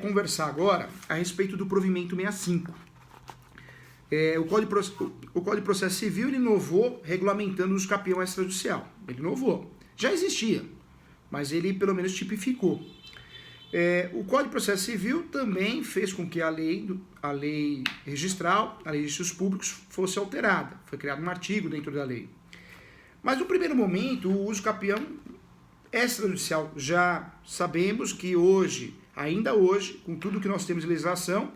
conversar agora a respeito do provimento 65. O Código de Processo Civil ele inovou regulamentando o uso capião extrajudicial. Ele inovou. Já existia, mas ele pelo menos tipificou. O Código de Processo Civil também fez com que a lei registral, a lei de registros públicos, fosse alterada. Foi criado um artigo dentro da lei. Mas no primeiro momento, o uso capião extrajudicial, já sabemos que hoje, ainda hoje, com tudo que nós temos de legislação,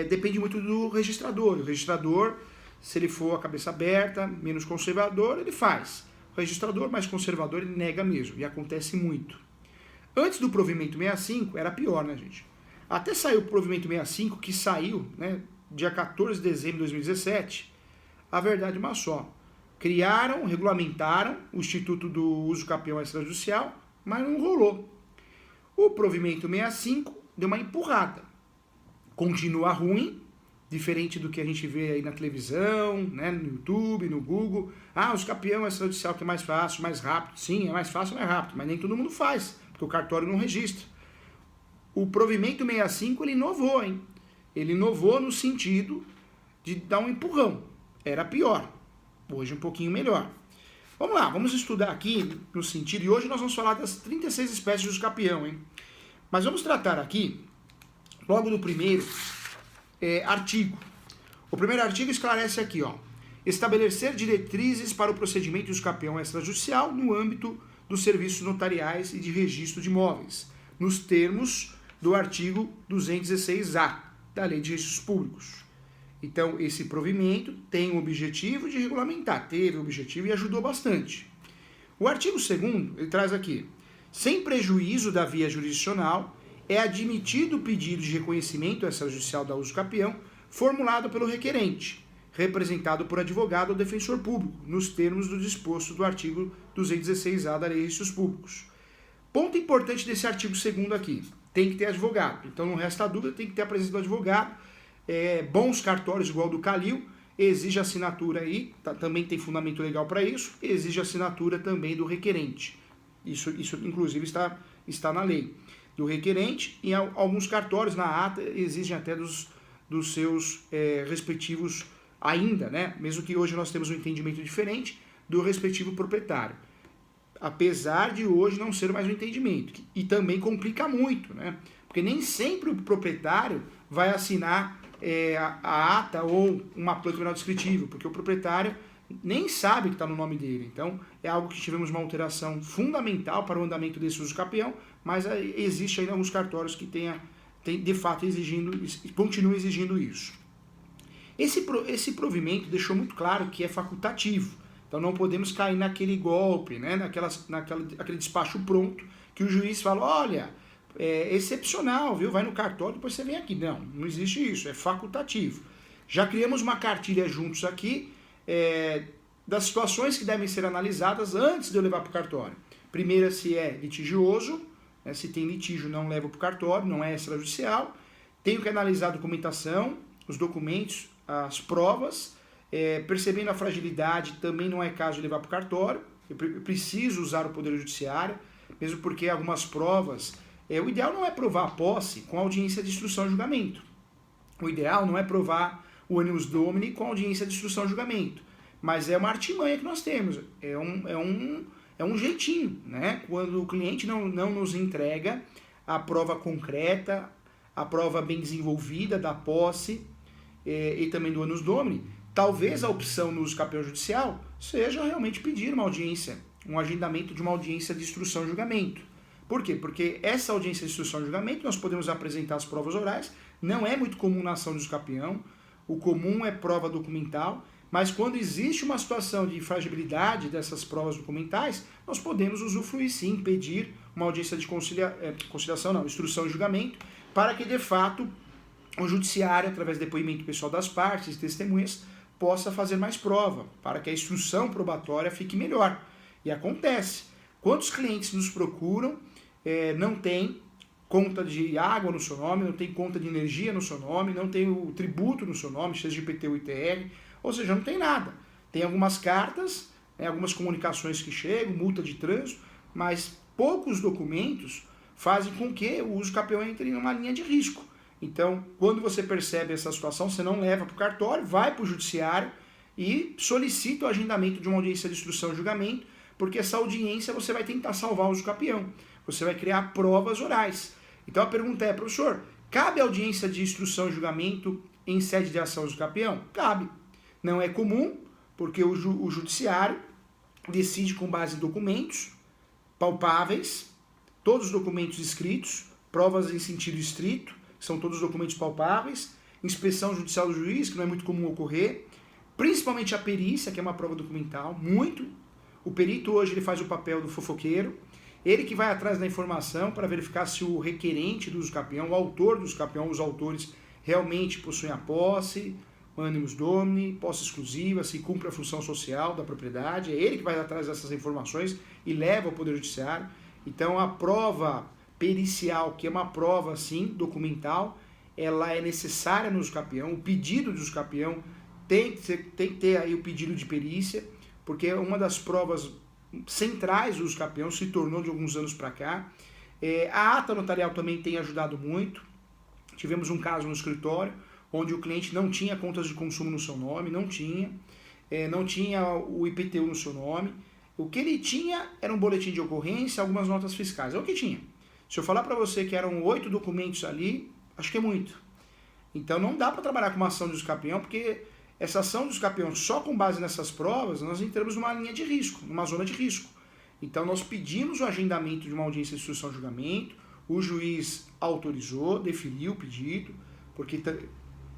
depende muito do registrador. O registrador, se ele for a cabeça aberta, menos conservador, ele faz. O registrador mais conservador, ele nega mesmo, e acontece muito. Antes do provimento 65, era pior, né, gente? Até saiu o provimento 65, que saiu, né, dia 14 de dezembro de 2017, a verdade é uma só. Criaram, regulamentaram o Instituto do Uso Capião Extrajudicial, mas não rolou. O provimento 65 deu uma empurrada. Continua ruim, diferente do que a gente vê aí na televisão, né, no YouTube, no Google. Uso capião extrajudicial que é mais fácil, mais rápido. Sim, é mais fácil, mais rápido, mas nem todo mundo faz, porque o cartório não registra. O provimento 65, ele inovou, hein? Ele inovou no sentido de dar um empurrão. Era pior. Hoje um pouquinho melhor. Vamos lá, vamos estudar aqui no sentido, e hoje nós vamos falar das 36 espécies de uso capião, hein? Mas vamos tratar aqui, logo do primeiro artigo. O primeiro artigo esclarece aqui, ó, estabelecer diretrizes para o procedimento de uso capião extrajudicial no âmbito dos serviços notariais e de registro de imóveis, nos termos do artigo 216-A da Lei de Registros Públicos. Então, esse provimento tem o objetivo de regulamentar, teve o objetivo e ajudou bastante. O artigo 2º, ele traz aqui, sem prejuízo da via jurisdicional, é admitido o pedido de reconhecimento extrajudicial da uso capião formulado pelo requerente, representado por advogado ou defensor público, nos termos do disposto do artigo 216-A da Lei de Registros Públicos. Ponto importante desse artigo 2º aqui, tem que ter advogado. Então, não resta dúvida, tem que ter a presença do advogado. Bons cartórios, igual do Calil, exige assinatura aí, também tem fundamento legal para isso, exige assinatura também do requerente. Isso inclusive, está na lei. Do requerente, e alguns cartórios na ata exigem até dos seus respectivos ainda, né? Mesmo que hoje nós temos um entendimento diferente do respectivo proprietário. Apesar de hoje não ser mais um entendimento. E também complica muito, né? Porque nem sempre o proprietário vai assinar a ata ou uma planta penal descritiva, porque o proprietário nem sabe que está no nome dele. Então, é algo que tivemos uma alteração fundamental para o andamento desse uso capião, mas existe ainda alguns cartórios que tem de fato continuam exigindo isso. Esse provimento deixou muito claro que é facultativo, então não podemos cair naquele golpe, né, naquele despacho pronto, que o juiz fala, olha, é excepcional, viu? Vai no cartório, depois você vem aqui. Não existe isso, é facultativo. Já criamos uma cartilha juntos aqui, das situações que devem ser analisadas antes de eu levar para o cartório. Primeira, se é litigioso, né, se tem litígio, não levo para o cartório, não é extrajudicial. Tenho que analisar a documentação, os documentos, as provas, percebendo a fragilidade, também não é caso de levar para o cartório. Eu preciso usar o Poder Judiciário, mesmo porque algumas provas... o ideal não é provar a posse com audiência de instrução e julgamento. O ideal não é provar o animus domini com audiência de instrução e julgamento. Mas é uma artimanha que nós temos. É um jeitinho, né? Quando o cliente não nos entrega a prova concreta, a prova bem desenvolvida da posse e também do animus domini, talvez a opção no uso capião judicial seja realmente pedir uma audiência, um agendamento de uma audiência de instrução e julgamento. Por quê? Porque essa audiência de instrução e julgamento nós podemos apresentar as provas orais, não é muito comum na ação de uso capião, o comum é prova documental, mas quando existe uma situação de fragilidade dessas provas documentais, nós podemos usufruir sim, pedir uma audiência de instrução e julgamento, para que de fato o judiciário, através do depoimento pessoal das partes e testemunhas, possa fazer mais prova, para que a instrução probatória fique melhor. E acontece. Quantos clientes nos procuram, não tem conta de água no seu nome, não tem conta de energia no seu nome, não tem o tributo no seu nome, seja de IPT ou ITR, ou seja, não tem nada. Tem algumas cartas, algumas comunicações que chegam, multa de trânsito, mas poucos documentos fazem com que o uso capião entre numa linha de risco. Então, quando você percebe essa situação, você não leva para o cartório, vai para o judiciário e solicita o agendamento de uma audiência de instrução e julgamento, porque essa audiência você vai tentar salvar o uso capião. Você vai criar provas orais. Então a pergunta é, professor, cabe audiência de instrução e julgamento em sede de ação uso capião? Cabe. Não é comum, porque o judiciário decide com base em documentos palpáveis, todos os documentos escritos, provas em sentido estrito, são todos documentos palpáveis, inspeção judicial do juiz, que não é muito comum ocorrer, principalmente a perícia, que é uma prova documental, muito. O perito hoje ele faz o papel do fofoqueiro, ele que vai atrás da informação para verificar se o requerente do uso capião, o autor do uso capião, os autores realmente possuem a posse, animus domini, posse exclusiva, se cumpre a função social da propriedade, é ele que vai atrás dessas informações e leva ao Poder Judiciário. Então a prova pericial, que é uma prova sim, documental, ela é necessária no uso capião, o pedido do uso capião tem que ter aí o pedido de perícia, porque é uma das provas centrais do uso capião, se tornou de alguns anos para cá. A ata notarial também tem ajudado muito. Tivemos um caso no escritório, onde o cliente não tinha contas de consumo no seu nome, não tinha o IPTU no seu nome. O que ele tinha era um boletim de ocorrência, algumas notas fiscais, é o que tinha. Se eu falar para você que eram 8 documentos ali, acho que é muito. Então não dá para trabalhar com uma ação de uso capião, porque essa ação de uso capião só com base nessas provas, nós entramos numa linha de risco, numa zona de risco. Então nós pedimos o agendamento de uma audiência de instrução e julgamento, o juiz autorizou, deferiu o pedido, porque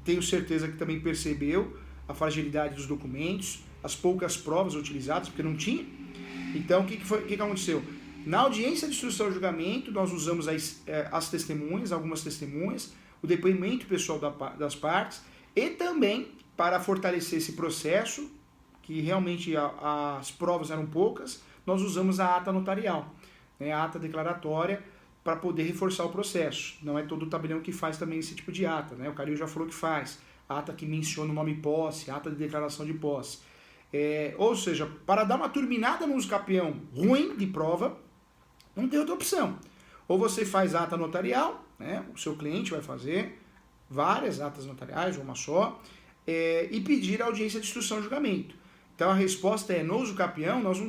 tenho certeza que também percebeu a fragilidade dos documentos, as poucas provas utilizadas, porque não tinha. Então, o que aconteceu? Na audiência de instrução e julgamento, nós usamos as testemunhas, algumas testemunhas, o depoimento pessoal das partes, e também, para fortalecer esse processo, que realmente as provas eram poucas, nós usamos a ata notarial, né, a ata declaratória, para poder reforçar o processo. Não é todo o tabelião que faz também esse tipo de ata, né? O Calil já falou que faz. Ata que menciona o nome posse, ata de declaração de posse. Ou seja, para dar uma turbinada no uso capião ruim de prova, não tem outra opção. Ou você faz ata notarial, né? O seu cliente vai fazer várias atas notariais, ou uma só, e pedir a audiência de instrução e julgamento. Então a resposta é, no uso capião, nós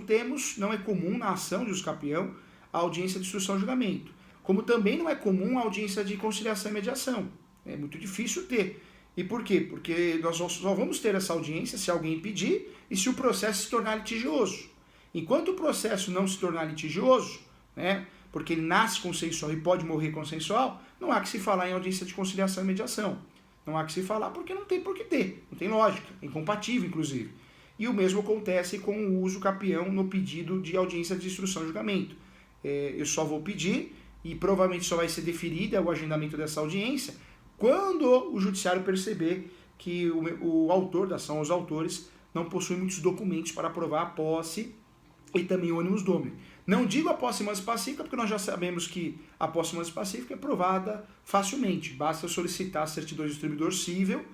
não é comum na ação de uso capião a audiência de instrução e julgamento. Como também não é comum a audiência de conciliação e mediação. É muito difícil ter. E por quê? Porque nós só vamos ter essa audiência se alguém pedir e se o processo se tornar litigioso. Enquanto o processo não se tornar litigioso, né, porque ele nasce consensual e pode morrer consensual, não há que se falar em audiência de conciliação e mediação. Não há que se falar porque não tem por que ter. Não tem lógica. É incompatível, inclusive. E o mesmo acontece com o uso capião no pedido de audiência de instrução e julgamento. Eu só vou pedir e provavelmente só vai ser deferida o agendamento dessa audiência quando o judiciário perceber que o autor da ação, os autores, não possuem muitos documentos para provar a posse e também o animus domini. Não digo a posse mansa pacífica, porque nós já sabemos que a posse mansa pacífica é provada facilmente. Basta solicitar a certidão de distribuidor cível,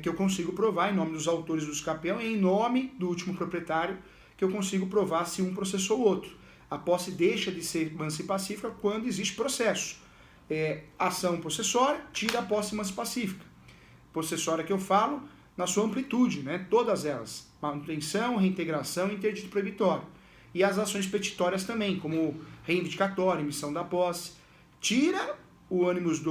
que eu consigo provar em nome dos autores do capião e em nome do último proprietário, que eu consigo provar se um processou o outro. A posse deixa de ser mansa e pacífica quando existe processo. Ação possessória tira a posse mansa e pacífica. Possessória que eu falo na sua amplitude, né? Todas elas. Manutenção, reintegração e interdito proibitório. E as ações petitórias também, como reivindicatória, emissão da posse. Tira o ânimos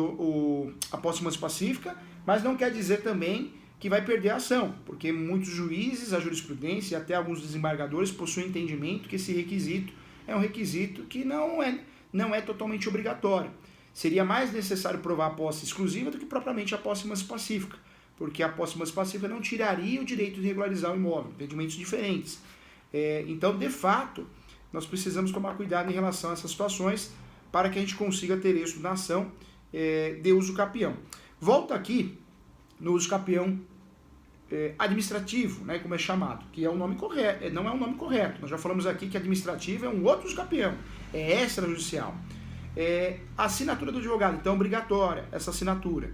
a posse mansa e pacífica, mas não quer dizer também que vai perder a ação, porque muitos juízes, a jurisprudência e até alguns desembargadores possuem entendimento que esse requisito é um requisito que não é totalmente obrigatório. Seria mais necessário provar a posse exclusiva do que propriamente a posse mansa e pacífica, porque a posse mansa e pacífica não tiraria o direito de regularizar o imóvel, entendimentos diferentes. Então, de fato, nós precisamos tomar cuidado em relação a essas situações para que a gente consiga ter êxito na ação de uso capião. Volto aqui no uso capião administrativo, né, como é chamado, que é o nome correto, não é o nome correto. Nós já falamos aqui que administrativo é um outro uso capião, é extrajudicial. A assinatura do advogado, então, obrigatória, essa assinatura.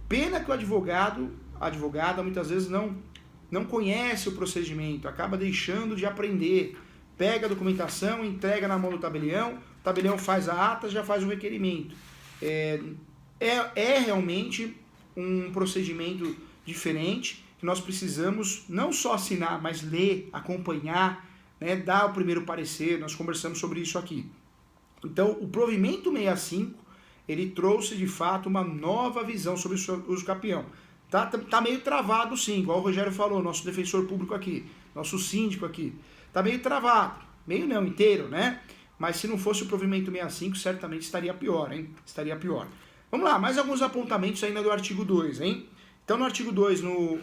Pena que o a advogada, muitas vezes não conhece o procedimento, acaba deixando de aprender, pega a documentação, entrega na mão do tabelião, o tabelião faz a ata, já faz o requerimento. É realmente um procedimento diferente, que nós precisamos não só assinar, mas ler, acompanhar, né, dar o primeiro parecer, nós conversamos sobre isso aqui. Então, o provimento 65, ele trouxe de fato uma nova visão sobre o uso capião. Tá meio travado sim, igual o Rogério falou, nosso defensor público aqui, nosso síndico aqui. Tá meio travado, meio não, inteiro, né? Mas se não fosse o provimento 65, certamente estaria pior, hein? Estaria pior. Vamos lá, mais alguns apontamentos ainda do artigo 2, hein? Então, no artigo 2, no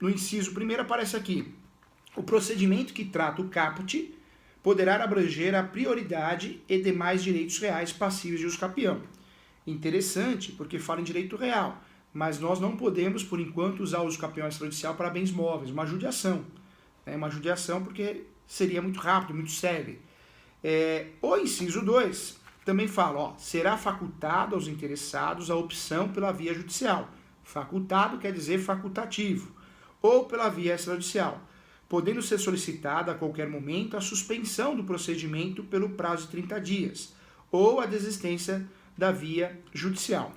inciso 1, aparece aqui: o procedimento que trata o caput poderá abranger a prioridade e demais direitos reais passíveis de uso capião. Interessante, porque fala em direito real, mas nós não podemos, por enquanto, usar o uso capião extrajudicial para bens móveis, uma judiação. Uma judiação porque seria muito rápido, muito sério. O inciso 2 também fala, será facultado aos interessados a opção pela via judicial. Facultado quer dizer facultativo, ou pela via extrajudicial, podendo ser solicitada a qualquer momento a suspensão do procedimento pelo prazo de 30 dias, ou a desistência da via judicial.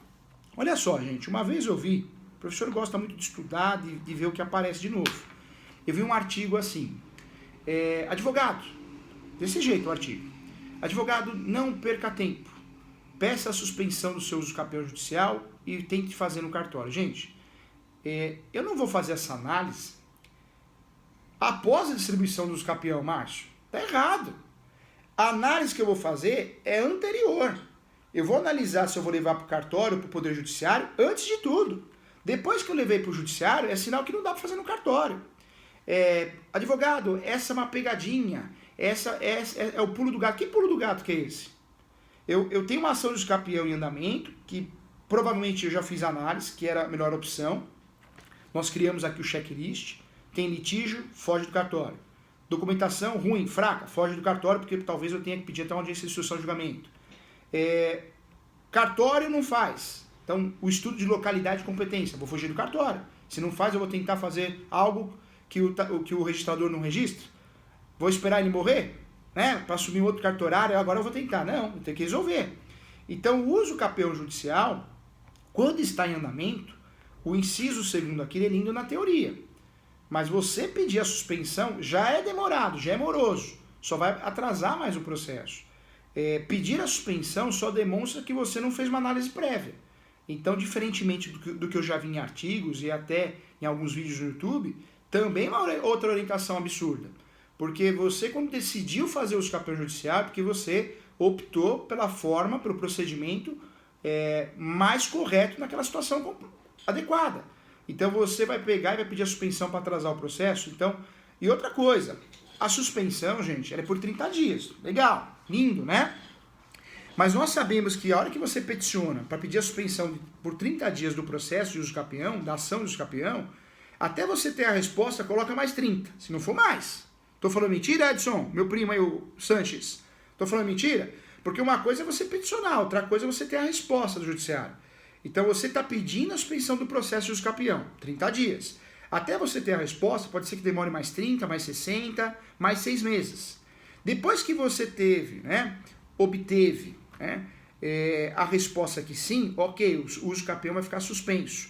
Olha só, gente, uma vez eu vi, o professor gosta muito de estudar, de ver o que aparece de novo. Eu vi um artigo assim, advogado, desse jeito o artigo. Advogado, não perca tempo. Peça a suspensão do seu uso capião judicial e tente fazer no cartório. Gente, eu não vou fazer essa análise após a distribuição do uso capião, Márcio. Tá errado. A análise que eu vou fazer é anterior. Eu vou analisar se eu vou levar para o cartório, para o Poder Judiciário, antes de tudo. Depois que eu levei para o Judiciário, é sinal que não dá para fazer no cartório. Advogado, essa é uma pegadinha. Essa é o pulo do gato. Que pulo do gato que é esse? Eu tenho uma ação de uso capião em andamento, que provavelmente eu já fiz análise, que era a melhor opção. Nós criamos aqui o checklist. Tem litígio, foge do cartório. Documentação ruim, fraca, foge do cartório, porque talvez eu tenha que pedir até uma audiência de instrução de julgamento. Cartório não faz. Então, o estudo de localidade e competência, vou fugir do cartório. Se não faz, eu vou tentar fazer algo que o registrador não registra. Vou esperar ele morrer, né, para assumir outro cartorário, agora eu vou tentar. Não, eu tenho que resolver. Então, o uso capião judicial, quando está em andamento, o inciso 2º aqui é lindo na teoria. Mas você pedir a suspensão já é demorado, já é moroso. Só vai atrasar mais o processo. Pedir a suspensão só demonstra que você não fez uma análise prévia. Então, diferentemente do que eu já vi em artigos e até em alguns vídeos no YouTube, também é uma outra orientação absurda. Porque você, quando decidiu fazer o uso capião judicial, é porque você optou pela forma, pelo procedimento mais correto naquela situação adequada. Então, você vai pegar e vai pedir a suspensão para atrasar o processo. Então, e outra coisa, a suspensão, gente, ela é por 30 dias. Legal, lindo, né? Mas nós sabemos que a hora que você peticiona para pedir a suspensão por 30 dias do processo de uso capião, da ação de uso capião, até você ter a resposta, coloca mais 30, se não for mais. Tô falando mentira, Edson? Meu primo aí, o Sanches. Tô falando mentira? Porque uma coisa é você peticionar, outra coisa é você ter a resposta do judiciário. Então você está pedindo a suspensão do processo de uso capião, 30 dias. Até você ter a resposta, pode ser que demore mais 30, mais 60, mais 6 meses. Depois que você teve, né, obteve, né, a resposta que sim, ok, o uso capião vai ficar suspenso.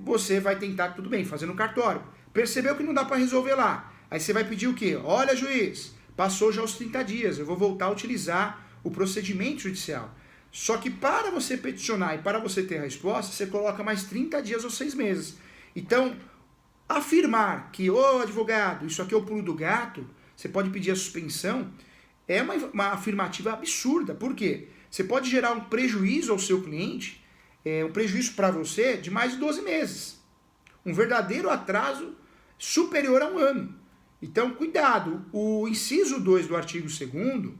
Você vai tentar, tudo bem, fazer no cartório. Percebeu que não dá para resolver lá. Aí você vai pedir o quê? Olha, juiz, passou já os 30 dias, eu vou voltar a utilizar o procedimento judicial. Só que para você peticionar e para você ter a resposta, você coloca mais 30 dias ou 6 meses. Então, afirmar que, advogado, isso aqui é o pulo do gato, você pode pedir a suspensão, é uma afirmativa absurda. Por quê? Você pode gerar um prejuízo ao seu cliente, um prejuízo para você de mais de 12 meses. Um verdadeiro atraso superior a 1 ano. Então, cuidado. O inciso 2 do artigo 2º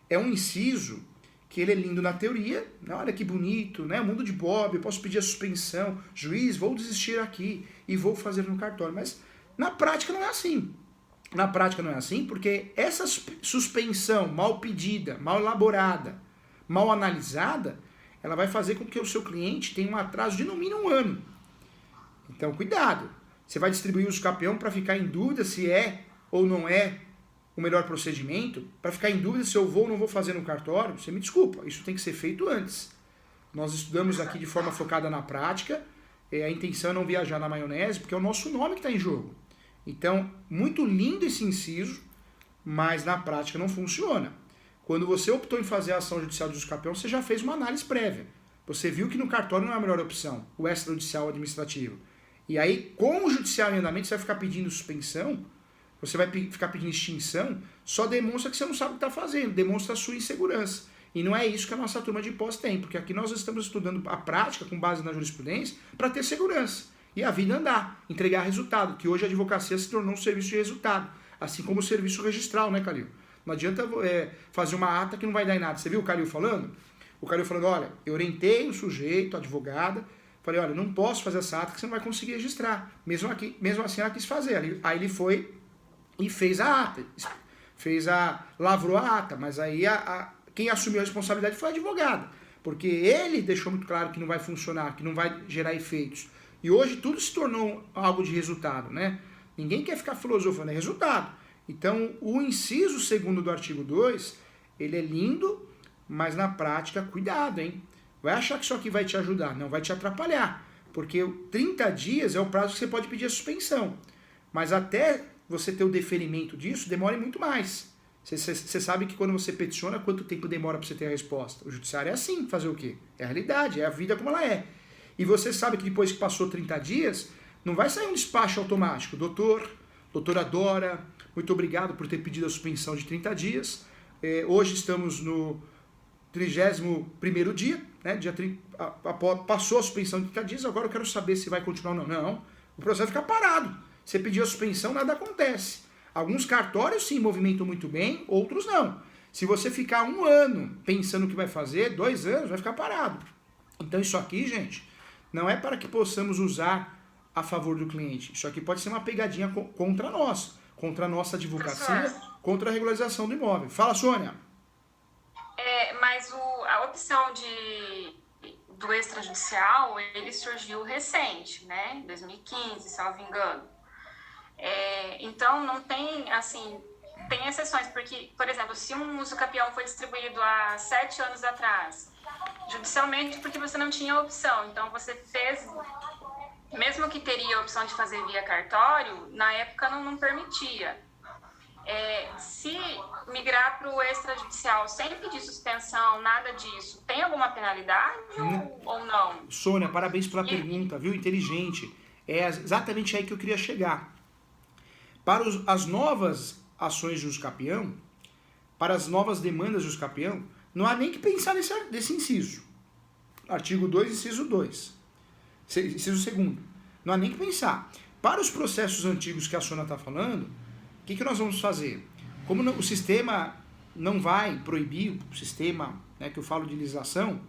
é um inciso que ele é lindo na teoria, né? Olha que bonito, né? Mundo de Bob, eu posso pedir a suspensão, juiz, vou desistir aqui e vou fazer no cartório. Mas na prática não é assim. Na prática não é assim, porque essa suspensão mal pedida, mal elaborada, mal analisada, ela vai fazer com que o seu cliente tenha um atraso de no mínimo 1 ano. Então, cuidado. Você vai distribuir o uso capião para ficar em dúvida se é ou não é o melhor procedimento, para ficar em dúvida se eu vou ou não vou fazer no cartório, você me desculpa, isso tem que ser feito antes. Nós estudamos aqui de forma focada na prática, a intenção é não viajar na maionese, porque é o nosso nome que está em jogo. Então, muito lindo esse inciso, mas na prática não funciona. Quando você optou em fazer a ação judicial de usucapião, você já fez uma análise prévia. Você viu que no cartório não é a melhor opção, o extrajudicial administrativo. E aí, com o judicial em andamento, você vai ficar pedindo suspensão, você vai ficar pedindo extinção, só demonstra que você não sabe o que está fazendo, demonstra a sua insegurança. E não é isso que a nossa turma de pós tem, porque aqui nós estamos estudando a prática com base na jurisprudência para ter segurança. E a vida andar, entregar resultado, que hoje a advocacia se tornou um serviço de resultado, assim como o serviço registral, né, Calil? Não adianta fazer uma ata que não vai dar em nada. Você viu o Calil falando? O Calil falando, olha, eu orientei o sujeito, a advogada, falei, olha, não posso fazer essa ata que você não vai conseguir registrar. Mesmo assim ela quis fazer. Aí ele foi e fez a ata, lavrou a ata, mas aí quem assumiu a responsabilidade foi a advogada, porque ele deixou muito claro que não vai funcionar, que não vai gerar efeitos. E hoje tudo se tornou algo de resultado, né? Ninguém quer ficar filosofando, é resultado. Então, o inciso 2º do artigo 2, ele é lindo, mas na prática, cuidado, hein? Vai achar que isso aqui vai te ajudar, não, vai te atrapalhar, porque 30 dias é o prazo que você pode pedir a suspensão, mas até você ter o deferimento disso, demora muito mais. Você sabe que quando você peticiona, quanto tempo demora para você ter a resposta? O judiciário é assim, fazer o quê? É a realidade, é a vida como ela é. E você sabe que depois que passou 30 dias, não vai sair um despacho automático. Doutora Dora, muito obrigado por ter pedido a suspensão de 30 dias. Hoje estamos no 31º dia, né? Passou a suspensão de 30 dias, agora eu quero saber se vai continuar ou não. Não, o processo fica parado. Você pediu a suspensão, nada acontece. Alguns cartórios sim movimentam muito bem, outros não. Se você ficar 1 ano pensando o que vai fazer, 2 anos, vai ficar parado. Então isso aqui, gente, não é para que possamos usar a favor do cliente. Isso aqui pode ser uma pegadinha contra a nossa advocacia, contra a regularização do imóvel. Fala, Sônia. Mas a opção do extrajudicial, ele surgiu recente, né? Em 2015, salvo engano. Então, não tem, assim, tem exceções, porque, por exemplo, se um usucapião foi distribuído há 7 anos atrás, judicialmente, porque você não tinha opção, então você fez, mesmo que teria a opção de fazer via cartório, na época não permitia. Se migrar para o extrajudicial sem pedir suspensão, nada disso, tem alguma penalidade ou não? Sônia, parabéns pela pergunta, viu? Inteligente. É exatamente aí que eu queria chegar. Para as novas ações de usucapião, para as novas demandas de usucapião, não há nem que pensar nesse inciso. Artigo 2, inciso 2. Inciso 2º. Não há nem que pensar. Para os processos antigos que a Sônia está falando, o que nós vamos fazer? Como o sistema não vai proibir, o sistema, né, que eu falo de legislação,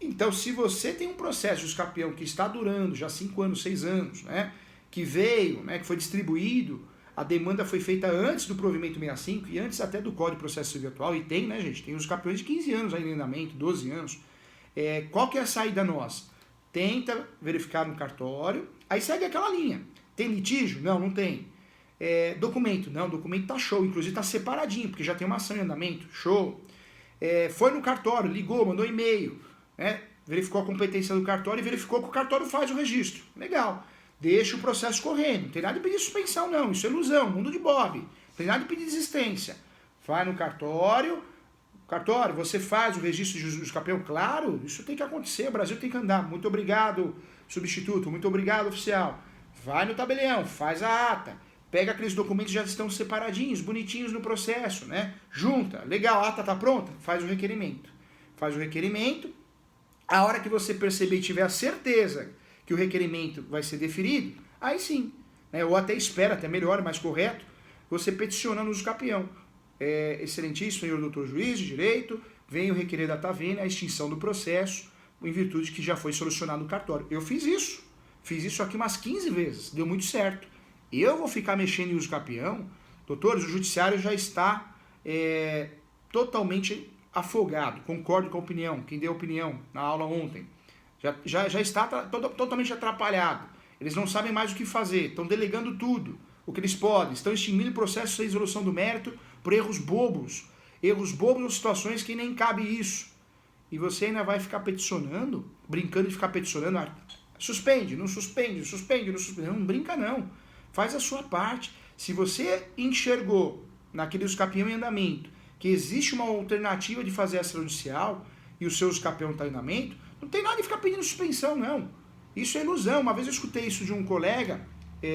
então se você tem um processo de usucapião que está durando já 5 anos, 6 anos, né, que veio, né, que foi distribuído, a demanda foi feita antes do provimento 65 e antes até do Código de Processo Civil atual, e tem, né, gente, tem os usucapiões de 15 anos aí em andamento, 12 anos. Qual que é a saída nossa? Tenta verificar no cartório, aí segue aquela linha. Tem litígio? Não, não tem. Documento? Não, documento tá show, inclusive tá separadinho, porque já tem uma ação em andamento, show. Foi no cartório, ligou, mandou e-mail, né, verificou a competência do cartório e verificou que o cartório faz o registro. Legal. Deixa o processo correndo. Não tem nada de pedir suspensão, não. Isso é ilusão, mundo de Bob. Não tem nada de pedir desistência. Vai no cartório. Cartório, você faz o registro de usucapião? Claro, isso tem que acontecer. O Brasil tem que andar. Muito obrigado, substituto. Muito obrigado, oficial. Vai no tabelião, faz a ata. Pega aqueles documentos que já estão separadinhos, bonitinhos no processo, né? Junta. Legal, a ata está pronta? Faz o requerimento. Faz o requerimento. A hora que você perceber e tiver a certeza que o requerimento vai ser deferido, aí sim, né, ou até espera, até melhor, mais correto, você peticiona no usucapião. Excelentíssimo senhor doutor juiz de direito, venho requerer da Tavena a extinção do processo, em virtude que já foi solucionado no cartório. Eu fiz isso aqui umas 15 vezes, deu muito certo. Eu vou ficar mexendo em usucapião? Doutores, o judiciário já está totalmente afogado, concordo com a opinião, quem deu a opinião na aula ontem. Já está totalmente atrapalhado. Eles não sabem mais o que fazer, estão delegando tudo. o que eles podem. Estão extinguindo processos sem resolução do mérito por erros bobos. Erros bobos ou situações que nem cabe isso. E você ainda vai ficar peticionando, brincando de ficar peticionando, suspende, não suspende, suspende, não suspende. Não brinca não. Faz a sua parte. Se você enxergou naquele escapião em andamento que existe uma alternativa de fazer extrajudicial e o seu escapião está em andamento, não tem nada de ficar pedindo suspensão, não. Isso é ilusão. Uma vez eu escutei isso de um colega,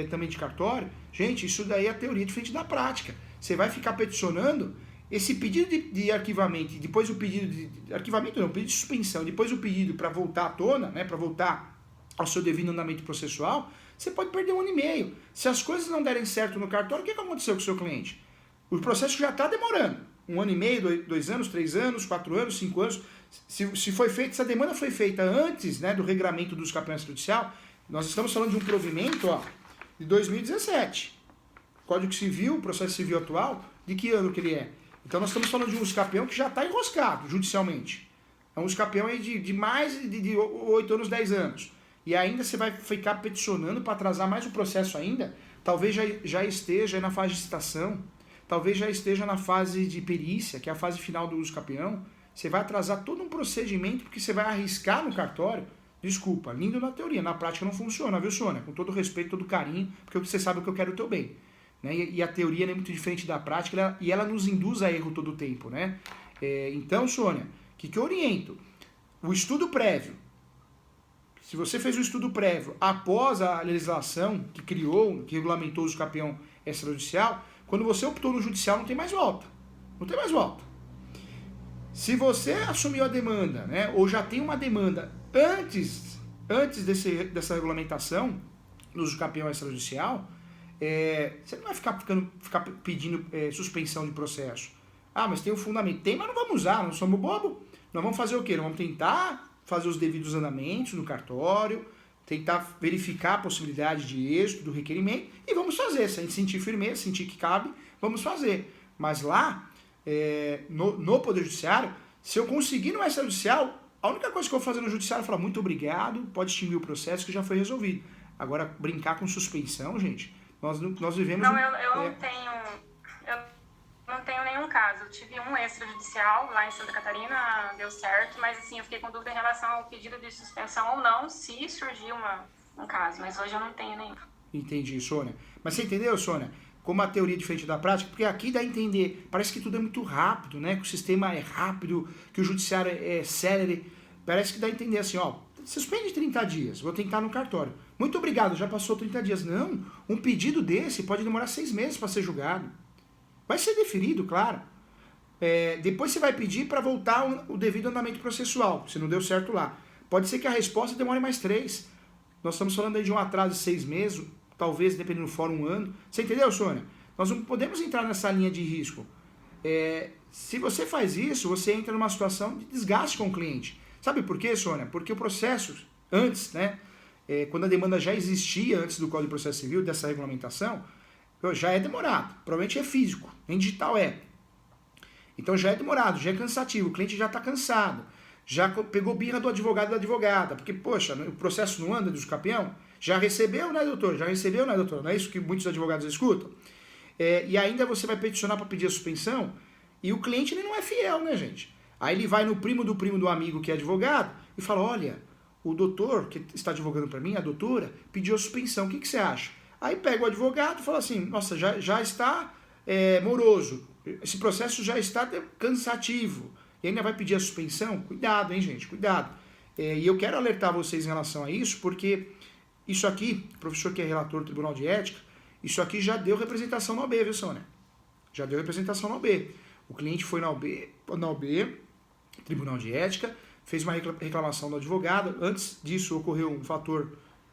também de cartório. Gente, isso daí é a teoria diferente da prática. Você vai ficar peticionando esse pedido de arquivamento, depois o pedido de arquivamento não, pedido de suspensão, depois o pedido para voltar à tona, né, para voltar ao seu devido andamento processual, você pode perder 1 ano e meio. Se as coisas não derem certo no cartório, o que aconteceu com o seu cliente? O processo já está demorando. 1 ano e meio, 2 anos, 3 anos, 4 anos, 5 anos. Se foi feita, se a demanda foi feita antes, né, do regramento do escapião extrajudicial, nós estamos falando de um provimento, de 2017. Código Civil, processo civil atual, de que ano que ele é? Então nós estamos falando de um escapião que já está enroscado judicialmente. É um escapião aí de mais de 8 anos, 10 anos. E ainda você vai ficar peticionando para atrasar mais o processo ainda. Talvez já esteja na fase de citação. Talvez já esteja na fase de perícia, que é a fase final do escapião. Você vai atrasar todo um procedimento porque você vai arriscar no cartório. Desculpa, lindo na teoria, na prática não funciona, viu, Sônia? Com todo respeito, todo carinho, porque você sabe que eu quero o teu bem. Né? E a teoria é muito diferente da prática e ela nos induz a erro todo o tempo. Né? Então, Sônia, o que eu oriento? O estudo prévio. Se você fez o estudo prévio após a legislação que criou, que regulamentou o escapião extrajudicial, quando você optou no judicial não tem mais volta. Não tem mais volta. Se você assumiu a demanda, né, ou já tem uma demanda antes dessa regulamentação no escapião extrajudicial, você não vai ficar pedindo suspensão de processo. Ah, mas tem um fundamento. Tem, mas não vamos usar, não somos bobo. Nós vamos fazer o quê? Nós vamos tentar fazer os devidos andamentos no cartório, tentar verificar a possibilidade de êxito do requerimento e vamos fazer. Se a gente sentir firmeza, sentir que cabe, vamos fazer. Mas lá, no Poder Judiciário, se eu conseguir no extrajudicial, a única coisa que eu vou fazer no Judiciário é falar muito obrigado, pode extinguir o processo que já foi resolvido. Agora, brincar com suspensão, gente, nós vivemos... Não, eu não tenho nenhum caso. Eu tive um extrajudicial lá em Santa Catarina, deu certo, mas assim, eu fiquei com dúvida em relação ao pedido de suspensão ou não, se surgir um caso, mas hoje eu não tenho nenhum. Entendi, Sônia. Mas você entendeu, Sônia? Como a teoria é diferente da prática? Porque aqui dá a entender, parece que tudo é muito rápido, né? Que o sistema é rápido, que o judiciário é célere. Parece que dá a entender assim, suspende 30 dias, vou tentar no cartório. Muito obrigado, já passou 30 dias. Não, um pedido desse pode demorar 6 meses para ser julgado. Vai ser deferido, claro. Depois você vai pedir para voltar o devido andamento processual, se não deu certo lá. Pode ser que a resposta demore mais 3. Nós estamos falando aí de um atraso de 6 meses, talvez, dependendo do fórum, 1 ano. Você entendeu, Sônia? Nós não podemos entrar nessa linha de risco. Se você faz isso, você entra numa situação de desgaste com o cliente. Sabe por quê, Sônia? Porque o processo, antes, né, quando a demanda já existia, antes do Código de Processo Civil, dessa regulamentação, já é demorado. Provavelmente é físico, nem digital é. Então já é demorado, já é cansativo, o cliente já está cansado. Já pegou birra do advogado e da advogada, porque, poxa, o processo não anda do escapião? Já recebeu, né, doutor? Já recebeu, né, doutor? Não é isso que muitos advogados escutam? E ainda você vai peticionar para pedir a suspensão, e o cliente ele não é fiel, né, gente? Aí ele vai no primo do amigo que é advogado e fala, olha, o doutor que está advogando para mim, a doutora, pediu a suspensão, o que você acha? Aí pega o advogado e fala assim, nossa, já está moroso, esse processo já está cansativo, e ainda vai pedir a suspensão? Cuidado, hein, gente, cuidado. E eu quero alertar vocês em relação a isso, porque isso aqui, o professor que é relator do Tribunal de Ética, isso aqui já deu representação na OAB, viu, Sônia? Já deu representação na OAB. O cliente foi na OAB, Tribunal de Ética, fez uma reclamação do advogado, antes disso ocorreu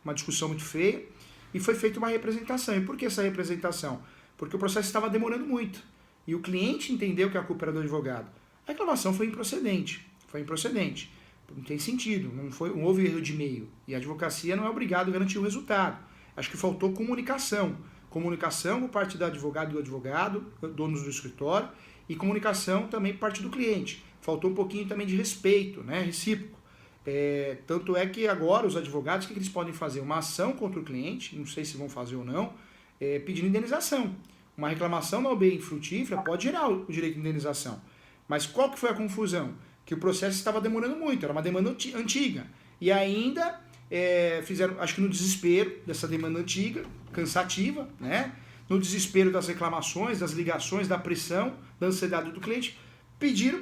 uma discussão muito feia, e foi feita uma representação. E por que essa representação? Porque o processo estava demorando muito. E o cliente entendeu que a culpa era do advogado. A reclamação foi improcedente. Não tem sentido. Não houve erro de meio. E a advocacia não é obrigada a garantir o resultado. Acho que faltou comunicação. Comunicação por parte do advogado e do advogado, donos do escritório, e comunicação também por parte do cliente. Faltou um pouquinho também de respeito, né, recíproco. Tanto é que agora os advogados, o que eles podem fazer? Uma ação contra o cliente, não sei se vão fazer ou não, pedindo indenização. Uma reclamação na OB infrutífera pode gerar o direito de indenização. Mas qual que foi a confusão? Que o processo estava demorando muito, era uma demanda antiga. E ainda fizeram, acho que no desespero dessa demanda antiga, cansativa, né? No desespero das reclamações, das ligações, da pressão, da ansiedade do cliente,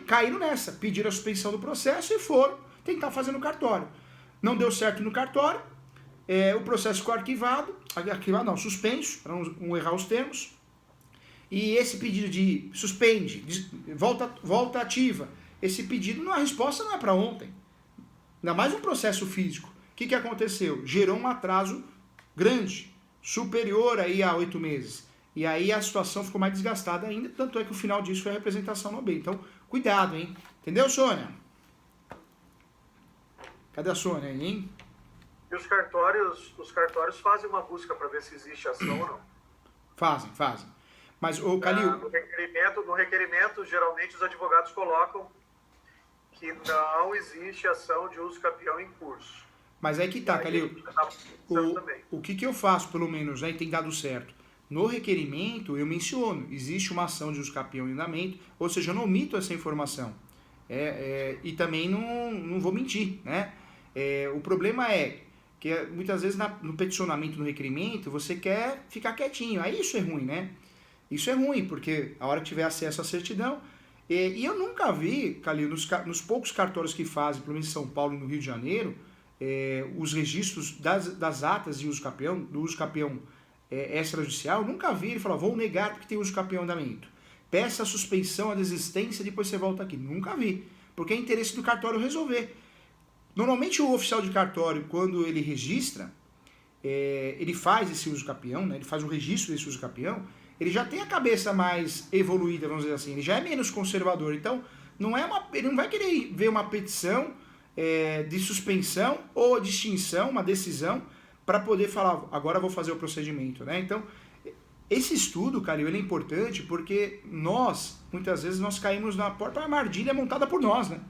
caíram nessa, pediram a suspensão do processo e foram tentar fazer no cartório. Não deu certo no cartório, o processo ficou suspenso, para não errar os termos, e esse pedido de suspende, volta ativa, esse pedido, a resposta não é para ontem, ainda mais um processo físico. O que aconteceu? Gerou um atraso grande, superior aí a 8 meses. E aí a situação ficou mais desgastada ainda, tanto é que o final disso foi a representação no OB. Então, cuidado, hein? Entendeu, Sônia? Cadê a Sônia aí, hein? E os cartórios fazem uma busca para ver se existe ação ou não? Fazem. Mas, ô, Calil... No requerimento, geralmente os advogados colocam que não existe ação de uso capião em curso. Mas aí que tá, Calil. O que eu faço, pelo menos, aí tem dado certo. No requerimento, eu menciono, existe uma ação de uso capião em andamento, ou seja, eu não omito essa informação. E também não vou mentir, né? O problema é que muitas vezes no peticionamento, no requerimento, você quer ficar quietinho. Aí isso é ruim, né? Isso é ruim, porque a hora que tiver acesso à certidão... E eu nunca vi, Calil, nos poucos cartórios que fazem, pelo menos em São Paulo e no Rio de Janeiro, os registros das atas de uso capião, do uso capião extrajudicial, nunca vi ele falar, vou negar porque tem uso capião em andamento. Peça a suspensão, a desistência, depois você volta aqui. Nunca vi, porque é interesse do cartório resolver. Normalmente o oficial de cartório, quando ele registra, ele faz esse uso capião, né, ele faz o registro desse uso capião, ele já tem a cabeça mais evoluída, vamos dizer assim, ele já é menos conservador. Então, ele não vai querer ver uma petição de suspensão ou de extinção, uma decisão, para poder falar, agora eu vou fazer o procedimento, né? Então, esse estudo, Calil, ele é importante porque muitas vezes, nós caímos na própria armadilha montada por nós, né?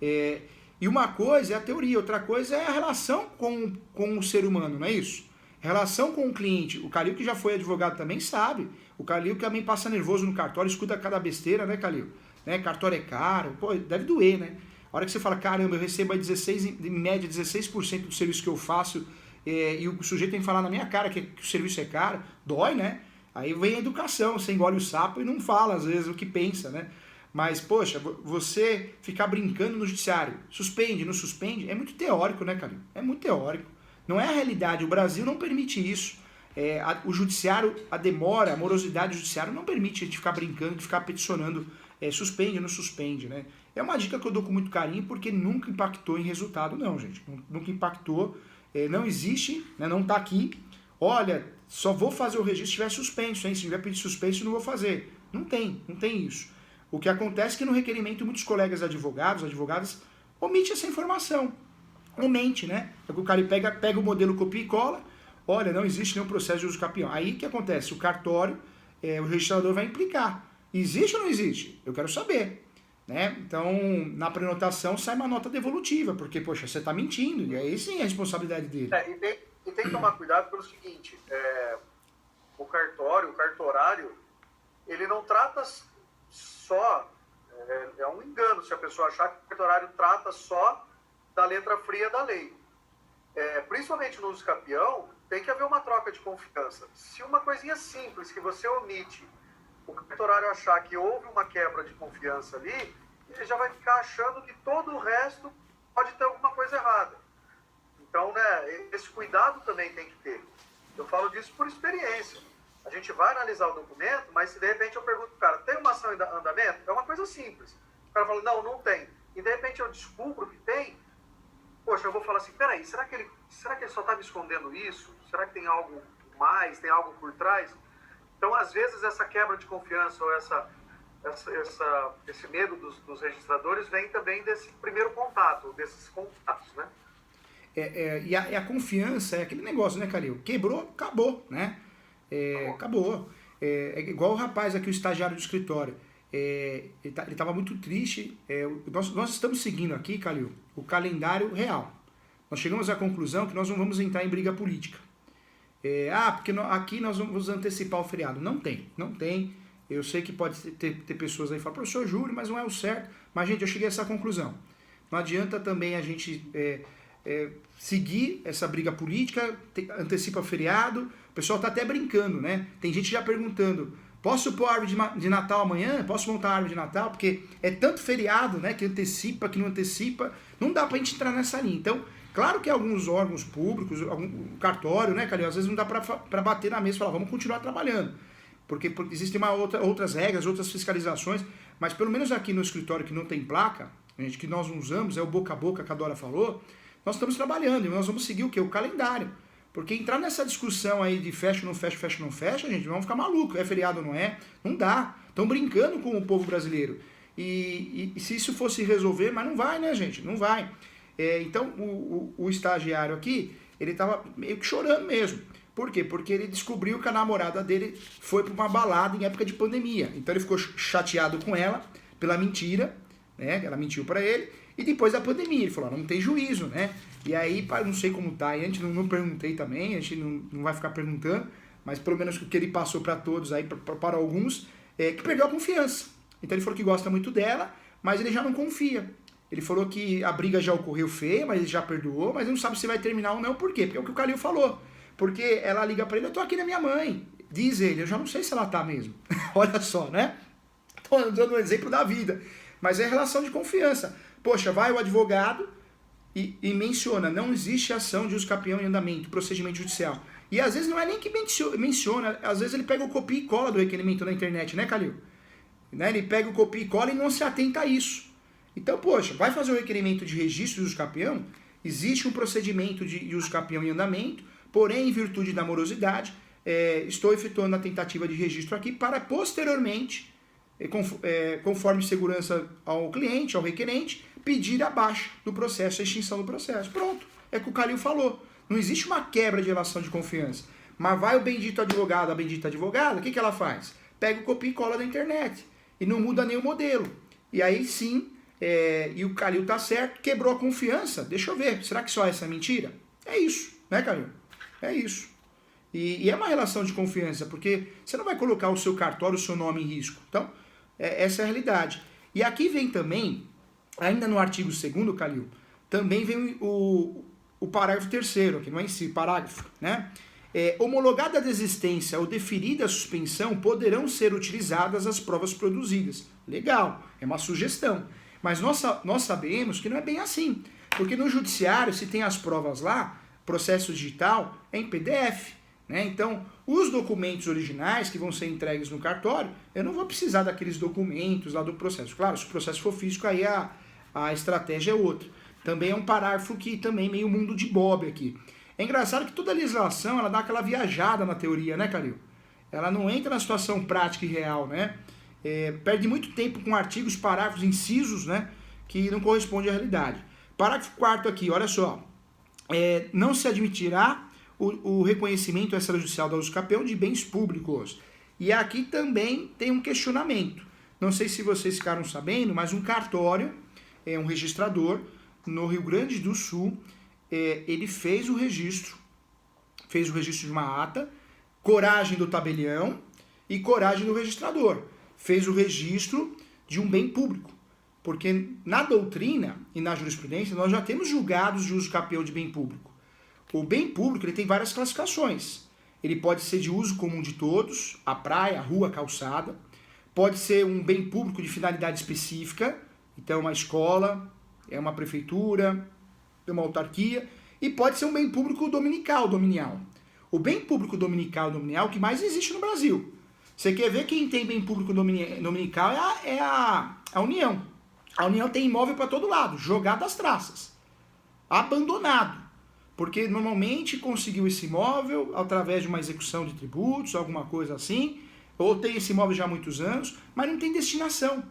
E uma coisa é a teoria, outra coisa é a relação com o ser humano, não é isso? Relação com o cliente. O Calil, que já foi advogado, também sabe. O Calil que também passa nervoso no cartório, escuta cada besteira, né, Calil? Né? Cartório é caro, pô, deve doer, né? A hora que você fala, caramba, eu recebo em média 16% do serviço que eu faço, e o sujeito tem que falar na minha cara que o serviço é caro, dói, né? Aí vem a educação, você engole o sapo e não fala, às vezes, o que pensa, né? Mas, poxa, você ficar brincando no judiciário, suspende, não suspende, é muito teórico, né, Calil? É muito teórico. Não é a realidade, o Brasil não permite isso. O judiciário, a demora, a morosidade do judiciário não permite a gente ficar brincando, de ficar peticionando, suspende, não suspende, né? É uma dica que eu dou com muito carinho, porque nunca impactou em resultado, não, gente. Nunca impactou, não existe, né? Não está aqui. Olha, só vou fazer o registro se tiver suspenso, hein? Se tiver pedido suspenso, não vou fazer. Não tem isso. O que acontece é que no requerimento, muitos colegas advogadas, omitem essa informação. Omente, né? O cara pega o modelo, copia e cola, olha, não existe nenhum processo de uso capião. Aí o que acontece? O cartório, o registrador vai implicar. Existe ou não existe? Eu quero saber. Né? Então, na prenotação sai uma nota devolutiva, porque, poxa, você está mentindo, e aí sim é a responsabilidade dele. E tem que tomar cuidado pelo seguinte, o cartorário, ele não trata só, é um engano se a pessoa achar que o cartorário trata só da letra fria da lei. Principalmente no uso capião, tem que haver uma troca de confiança. Se uma coisinha simples que você omite, o cartorário achar que houve uma quebra de confiança ali, ele já vai ficar achando que todo o resto pode ter alguma coisa errada. Então, né, esse cuidado também tem que ter. Eu falo disso por experiência. A gente vai analisar o documento, mas se de repente eu pergunto pro cara, tem uma ação em andamento? É uma coisa simples. O cara fala, não tem. E de repente eu descubro que tem. Poxa, eu vou falar assim, peraí, será que ele só está me escondendo isso? Será que tem algo mais, tem algo por trás? Então, às vezes, essa quebra de confiança ou esse medo dos registradores vem também desse primeiro contato, desses contatos, né? E a confiança é aquele negócio, né, Calil? Quebrou, acabou, né? Acabou. É igual o rapaz aqui, o estagiário do escritório. Ele estava muito triste. Nós estamos seguindo aqui, Calil, o calendário real. Nós chegamos à conclusão que nós não vamos entrar em briga política. Porque aqui nós vamos antecipar o feriado. Não tem. Eu sei que pode ter pessoas aí que falam, professor Júlio, mas não é o certo. Mas, gente, eu cheguei a essa conclusão. Não adianta também a gente seguir essa briga política, antecipa feriado. O pessoal tá até brincando, né? Tem gente já perguntando, posso pôr a árvore de Natal amanhã? Posso montar a árvore de Natal? Porque é tanto feriado, né? Que antecipa, que não antecipa. Não dá pra gente entrar nessa linha. Então, claro que alguns órgãos públicos, o cartório, né, Calil? Às vezes não dá pra bater na mesa e falar, vamos continuar trabalhando. Porque existem outras regras, outras fiscalizações. Mas pelo menos aqui no escritório que não tem placa, gente, que nós usamos, é o boca a boca que a Dora falou, nós estamos trabalhando e nós vamos seguir o quê? O calendário. Porque entrar nessa discussão aí de fecha, não fecha, fecha, não fecha, gente, vamos ficar maluco. É feriado ou não é? Não dá. Estão brincando com o povo brasileiro. E se isso fosse resolver, mas não vai, né, gente? Não vai. Então, o estagiário aqui, ele estava meio que chorando mesmo. Por quê? Porque ele descobriu que a namorada dele foi para uma balada em época de pandemia. Então ele ficou chateado com ela pela mentira, né? Ela mentiu para ele. E depois da pandemia, ele falou, não tem juízo, né? E aí, não sei como tá, e a gente não perguntei também, a gente não vai ficar perguntando, mas pelo menos o que ele passou para todos aí, para alguns, que perdeu a confiança. Então ele falou que gosta muito dela, mas ele já não confia. Ele falou que a briga já ocorreu feia, mas ele já perdoou, mas ele não sabe se vai terminar ou não. Por quê? Porque é o que o Calil falou. Porque ela liga pra ele, eu tô aqui na minha mãe. Diz ele, eu já não sei se ela tá mesmo. Olha só, né? Tô dando um exemplo da vida. Mas é relação de confiança. Poxa, vai o advogado e menciona, não existe ação de uso capião em andamento, procedimento judicial. E às vezes não é nem que menciona, às vezes ele pega o copia e cola do requerimento na internet, né, Calil? Né? Ele pega o copia e cola e não se atenta a isso. Então, poxa, vai fazer o requerimento de registro de uso capião, existe um procedimento de uso capião em andamento, porém, em virtude da morosidade, estou efetuando a tentativa de registro aqui para posteriormente, conforme segurança ao cliente, ao requerente, pedir a baixa do processo, a extinção do processo. Pronto, é o que o Calil falou. Não existe uma quebra de relação de confiança. Mas vai o bendito advogado, a bendita advogada, o que ela faz? Pega o copia e cola da internet e não muda nem o modelo. E aí sim, e o Calil tá certo, quebrou a confiança. Deixa eu ver, será que só essa é mentira? É isso, né, Calil? É isso. E é uma relação de confiança, porque você não vai colocar o seu cartório, o seu nome em risco. Então, essa é a realidade. E aqui vem também, ainda no artigo 2º, Calil, também vem o parágrafo 3º, aqui não é em si, parágrafo, né? Homologada a desistência ou deferida a suspensão, poderão ser utilizadas as provas produzidas. Legal, é uma sugestão. Mas nós sabemos que não é bem assim. Porque no judiciário, se tem as provas lá, processo digital, é em PDF. Né? Então, os documentos originais que vão ser entregues no cartório, eu não vou precisar daqueles documentos lá do processo. Claro, se o processo for físico, aí a estratégia é outra. Também é um parágrafo que também meio mundo de Bob aqui. É engraçado que toda a legislação, ela dá aquela viajada na teoria, né, Calil? Ela não entra na situação prática e real, né? Perde muito tempo com artigos, parágrafos, incisos, né? Que não correspondem à realidade. Parágrafo 4º aqui, olha só. Não se admitirá o reconhecimento extrajudicial da uso capião de bens públicos. E aqui também tem um questionamento. Não sei se vocês ficaram sabendo, mas um cartório, um registrador, no Rio Grande do Sul, ele fez o registro de uma ata, coragem do tabelião e coragem do registrador. Fez o registro de um bem público. Porque na doutrina e na jurisprudência nós já temos julgados de uso capião de bem público. O bem público ele tem várias classificações. Ele pode ser de uso comum de todos, a praia, a rua, a calçada. Pode ser um bem público de finalidade específica, então uma escola, uma prefeitura, uma autarquia. E pode ser um bem público dominical, dominial. O bem público dominical, dominial, que mais existe no Brasil. Você quer ver quem tem bem público dominical é a União. A União tem imóvel para todo lado, jogado às traças, abandonado. Porque normalmente conseguiu esse imóvel através de uma execução de tributos, alguma coisa assim, ou tem esse imóvel já há muitos anos, mas não tem destinação.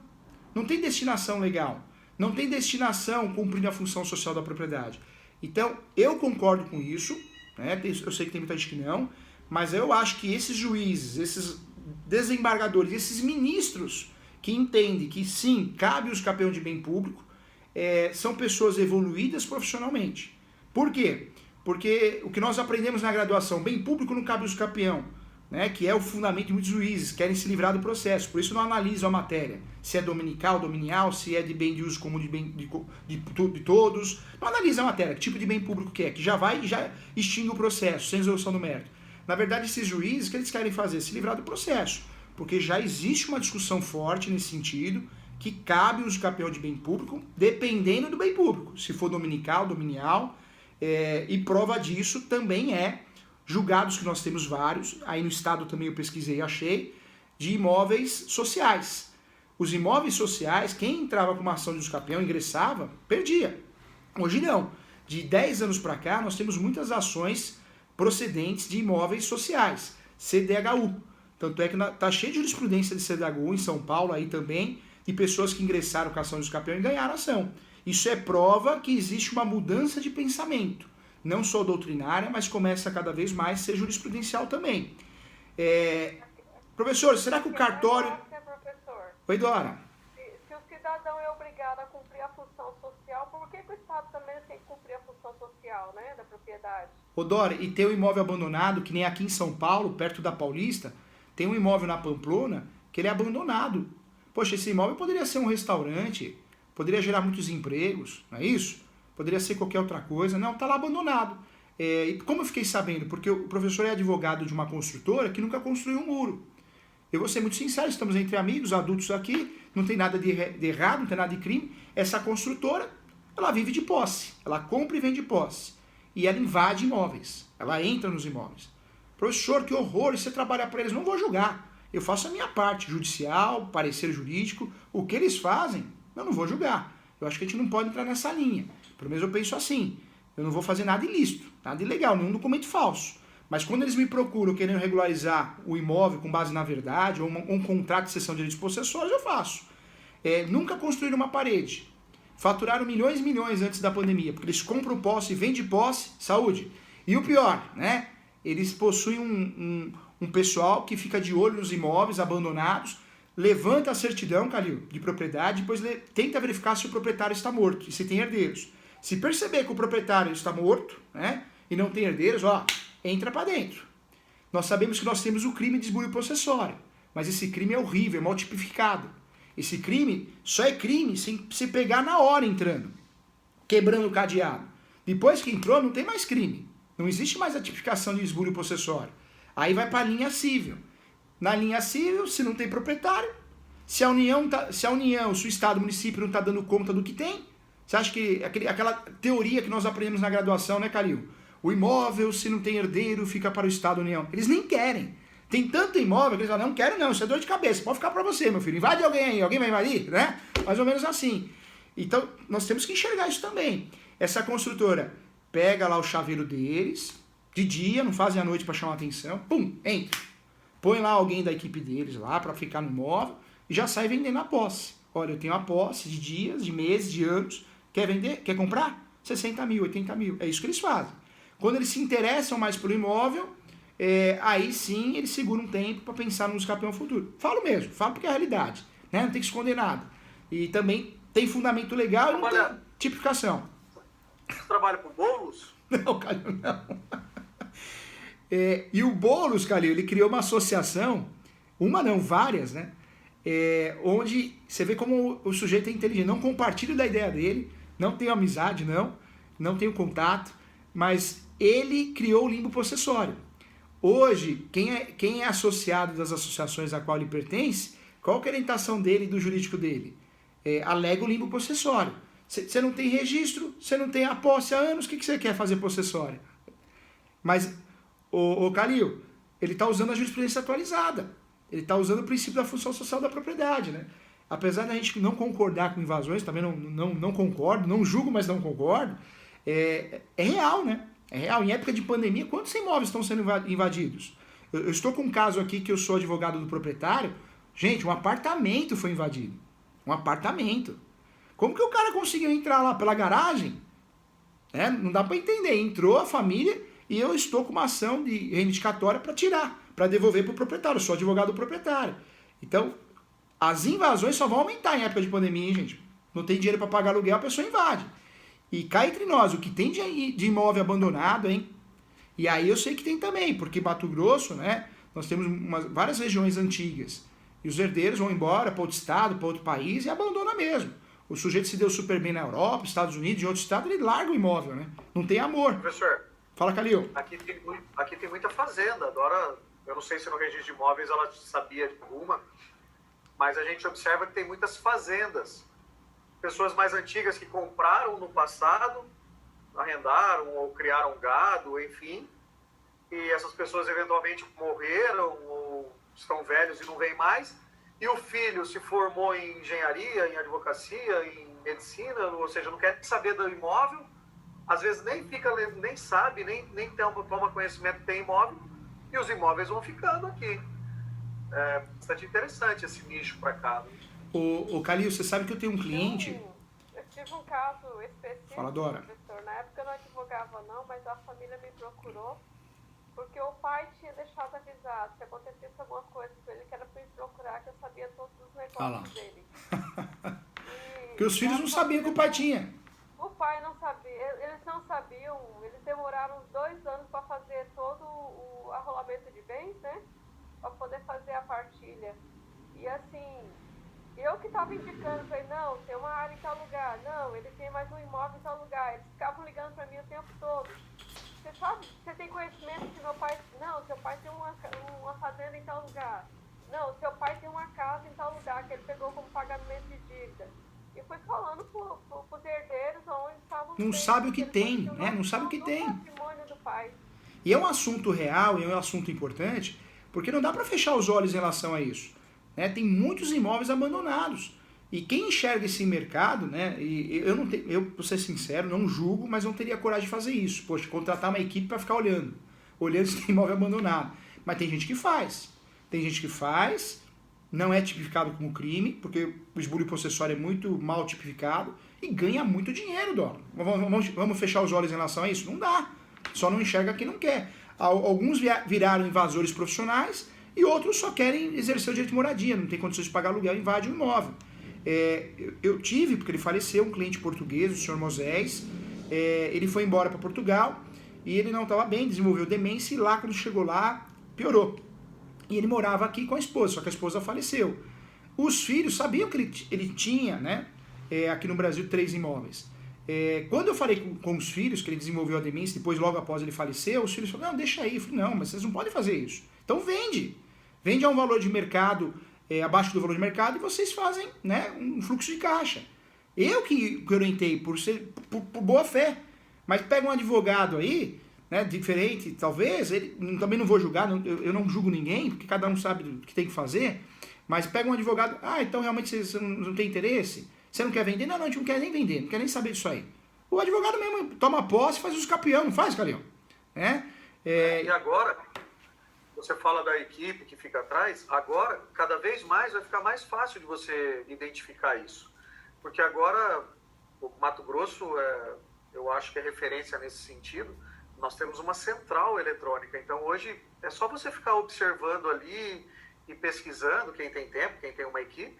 Não tem destinação legal. Não tem destinação cumprindo a função social da propriedade. Então, eu concordo com isso, né? Eu sei que tem muita gente que não, mas eu acho que esses juízes, esses desembargadores, esses ministros que entendem que sim, cabe o capião de bem público, são pessoas evoluídas profissionalmente. Por quê? Porque o que nós aprendemos na graduação, bem público não cabe uso capião, né, que é o fundamento de muitos juízes, querem se livrar do processo, por isso não analisam a matéria, se é dominical, dominial, se é de bem de uso comum de todos, não analisa a matéria, que tipo de bem público que é, que já vai e já extingue o processo, sem resolução do mérito. Na verdade, esses juízes, o que eles querem fazer? Se livrar do processo, porque já existe uma discussão forte nesse sentido, que cabe o uso capião de bem público, dependendo do bem público, se for dominical, dominial, e prova disso também é julgados, que nós temos vários, aí no estado também eu pesquisei e achei, de imóveis sociais. Os imóveis sociais, quem entrava com uma ação de uso capião, ingressava, perdia. Hoje não. De 10 anos para cá, nós temos muitas ações procedentes de imóveis sociais, CDHU. Tanto é que está cheio de jurisprudência de CDHU em São Paulo aí também, de pessoas que ingressaram com a ação de uso capião e ganharam ação. Isso é prova que existe uma mudança de pensamento. Não só doutrinária, mas começa cada vez mais a ser jurisprudencial também. Professor, será que o cartório... Oi, Dora. Se o cidadão é obrigado a cumprir a função social, por que o Estado também tem que cumprir a função social, né, da propriedade? Ô, Dora, e tem um imóvel abandonado, que nem aqui em São Paulo, perto da Paulista, tem um imóvel na Pamplona que ele é abandonado. Poxa, esse imóvel poderia ser um restaurante, poderia gerar muitos empregos, não é isso? Poderia ser qualquer outra coisa. Não, está lá abandonado. E como eu fiquei sabendo? Porque o professor é advogado de uma construtora que nunca construiu um muro. Eu vou ser muito sincero, estamos entre amigos, adultos aqui, não tem nada de errado, não tem nada de crime. Essa construtora, ela vive de posse. Ela compra e vende posse. E ela invade imóveis. Ela entra nos imóveis. Professor, que horror, e você trabalha para eles? Não vou julgar. Eu faço a minha parte, judicial, parecer jurídico. O que eles fazem, eu não vou julgar. Eu acho que a gente não pode entrar nessa linha. Pelo menos eu penso assim, eu não vou fazer nada ilícito, nada ilegal, nenhum documento falso. Mas quando eles me procuram querendo regularizar o imóvel com base na verdade, ou um contrato de cessão de direitos possessórios, eu faço. Nunca construíram uma parede. Faturaram milhões e milhões antes da pandemia, porque eles compram posse, vendem posse, saúde. E o pior, né? Eles possuem um pessoal que fica de olho nos imóveis abandonados, levanta a certidão, Calil, de propriedade, depois tenta verificar se o proprietário está morto e se tem herdeiros. Se perceber que o proprietário está morto, né, e não tem herdeiros, entra para dentro. Nós sabemos que nós temos o crime de esbulho possessório, mas esse crime é horrível, é mal tipificado. Esse crime só é crime se pegar na hora entrando, quebrando o cadeado. Depois que entrou, não tem mais crime. Não existe mais a tipificação de esbulho possessório. Aí vai para a linha civil. Na linha civil, se não tem proprietário, se a União, se o Estado, o município não está dando conta do que tem, você acha que aquela teoria que nós aprendemos na graduação, né, Calil? O imóvel, se não tem herdeiro, fica para o Estado, União. Eles nem querem. Tem tanto imóvel que eles falam, não quero não, isso é dor de cabeça, pode ficar para você, meu filho. Invade alguém aí, alguém vai invadir, né? Mais ou menos assim. Então, nós temos que enxergar isso também. Essa construtora pega lá o chaveiro deles, de dia, não fazem à noite para chamar atenção, pum, entra. Põe lá alguém da equipe deles lá para ficar no imóvel e já sai vendendo a posse. Olha, eu tenho a posse de dias, de meses, de anos. Quer vender? Quer comprar? 60 mil, 80 mil. É isso que eles fazem. Quando eles se interessam mais pelo imóvel, aí sim eles seguram um tempo para pensar no uso capião futuro. Falo mesmo, falo porque é a realidade. Né? Não tem que esconder nada. E também tem fundamento legal e não tem tipificação. Você trabalha com Boulos? Não, Calil, não. E o Boulos, Calil, ele criou uma associação, várias, né? Onde você vê como o sujeito é inteligente. Não compartilho da ideia dele, não tenho amizade, não tenho contato, mas ele criou o limbo possessório. Hoje, quem é associado das associações a qual ele pertence, qual que é a orientação dele e do jurídico dele? Alega o limbo possessório. Você não tem registro, você não tem a posse há anos, o que você quer fazer possessória? Mas, o Calil, ele está usando a jurisprudência atualizada. Ele está usando o princípio da função social da propriedade, né? Apesar da gente não concordar com invasões, também não concordo, não julgo, mas não concordo, é real, né? É real. Em época de pandemia, quantos imóveis estão sendo invadidos? Eu estou com um caso aqui que eu sou advogado do proprietário. Gente, um apartamento foi invadido. Um apartamento. Como que o cara conseguiu entrar lá? Pela garagem? Não dá para entender. Entrou a família e eu estou com uma ação de reivindicatória para tirar, para devolver para o proprietário. Eu sou advogado do proprietário. Então, as invasões só vão aumentar em época de pandemia, hein, gente? Não tem dinheiro para pagar aluguel, a pessoa invade. E cá entre nós, o que tem de imóvel abandonado, hein? E aí eu sei que tem também, porque Mato Grosso, né? Nós temos várias regiões antigas. E os herdeiros vão embora para outro estado, para outro país e abandona mesmo. O sujeito se deu super bem na Europa, Estados Unidos, em outro estado, ele larga o imóvel, né? Não tem amor. Professor, Fala, Calil. aqui tem muita fazenda. Agora, eu não sei se no registro de imóveis ela sabia de alguma, mas a gente observa que tem muitas fazendas. Pessoas mais antigas que compraram no passado, arrendaram ou criaram gado, enfim, e essas pessoas eventualmente morreram ou estão velhos e não vêm mais, e o filho se formou em engenharia, em advocacia, em medicina, ou seja, não quer saber do imóvel, às vezes nem sabe, nem toma conhecimento que tem imóvel, e os imóveis vão ficando aqui. É bastante interessante esse nicho para cá. Ô Calil, você sabe que eu tenho um cliente... Eu tive um caso específico, Fala, Dora. professor. Na época eu não advogava não, mas a família me procurou porque o pai tinha deixado avisado se acontecesse alguma coisa com ele, que era para me procurar, que eu sabia todos os negócios dele. Porque os filhos não sabiam que o pai tinha. O pai não sabia, eles não sabiam, eles demoraram uns 2 anos para fazer todo o arrolamento de bens, né? Para poder fazer a partilha. E assim, eu que estava indicando, falei, não, tem uma área em tal lugar, não, ele tem mais um imóvel em tal lugar. Eles ficavam ligando para mim o tempo todo. Você sabe, você tem conhecimento que meu pai, não, seu pai tem uma fazenda em tal lugar. Não, seu pai tem uma casa em tal lugar que ele pegou como pagamento de dívida. E foi falando para os herdeiros onde estavam... Não sabe o que tem, né? Não sabe o que tem. Patrimônio do pai. E é um assunto real, e é um assunto importante, porque não dá para fechar os olhos em relação a isso. Né? Tem muitos imóveis abandonados. E quem enxerga esse mercado, né? E eu, para ser sincero, não julgo, mas não teria coragem de fazer isso. Poxa, contratar uma equipe para ficar olhando se tem imóvel abandonado. Mas tem gente que faz. Tem gente que faz, não é tipificado como crime, porque o esbulho possessório é muito mal tipificado e ganha muito dinheiro, Dora. Vamos fechar os olhos em relação a isso? Não dá. Só não enxerga quem não quer. Alguns viraram invasores profissionais e outros só querem exercer o direito de moradia, não tem condições de pagar aluguel, invade o imóvel. Eu tive, porque ele faleceu, um cliente português, o senhor Moisés, ele foi embora para Portugal e ele não estava bem, desenvolveu demência e lá, quando chegou lá, piorou. E ele morava aqui com a esposa, só que a esposa faleceu. Os filhos sabiam que ele tinha, né, aqui no Brasil, 3 imóveis. Quando eu falei com os filhos que ele desenvolveu a demência, depois logo após ele faleceu, os filhos falaram, não, deixa aí. Eu falei, não, mas vocês não podem fazer isso. Então vende a um valor de mercado, abaixo do valor de mercado, e vocês fazem, né, um fluxo de caixa. Eu que orientei por boa fé, mas pega um advogado aí, né, diferente, talvez, também não vou julgar, eu não julgo ninguém, porque cada um sabe o que tem que fazer, mas pega um advogado, então realmente você não tem interesse? Você não quer vender? Não, a gente não quer nem vender, não quer nem saber disso aí. O advogado mesmo toma posse e faz os campeão, não faz, Calil? E agora, você fala da equipe que fica atrás, agora, cada vez mais, vai ficar mais fácil de você identificar isso. Porque agora, o Mato Grosso, eu acho que é referência nesse sentido, nós temos uma central eletrônica. Então, hoje, é só você ficar observando ali e pesquisando, quem tem tempo, quem tem uma equipe,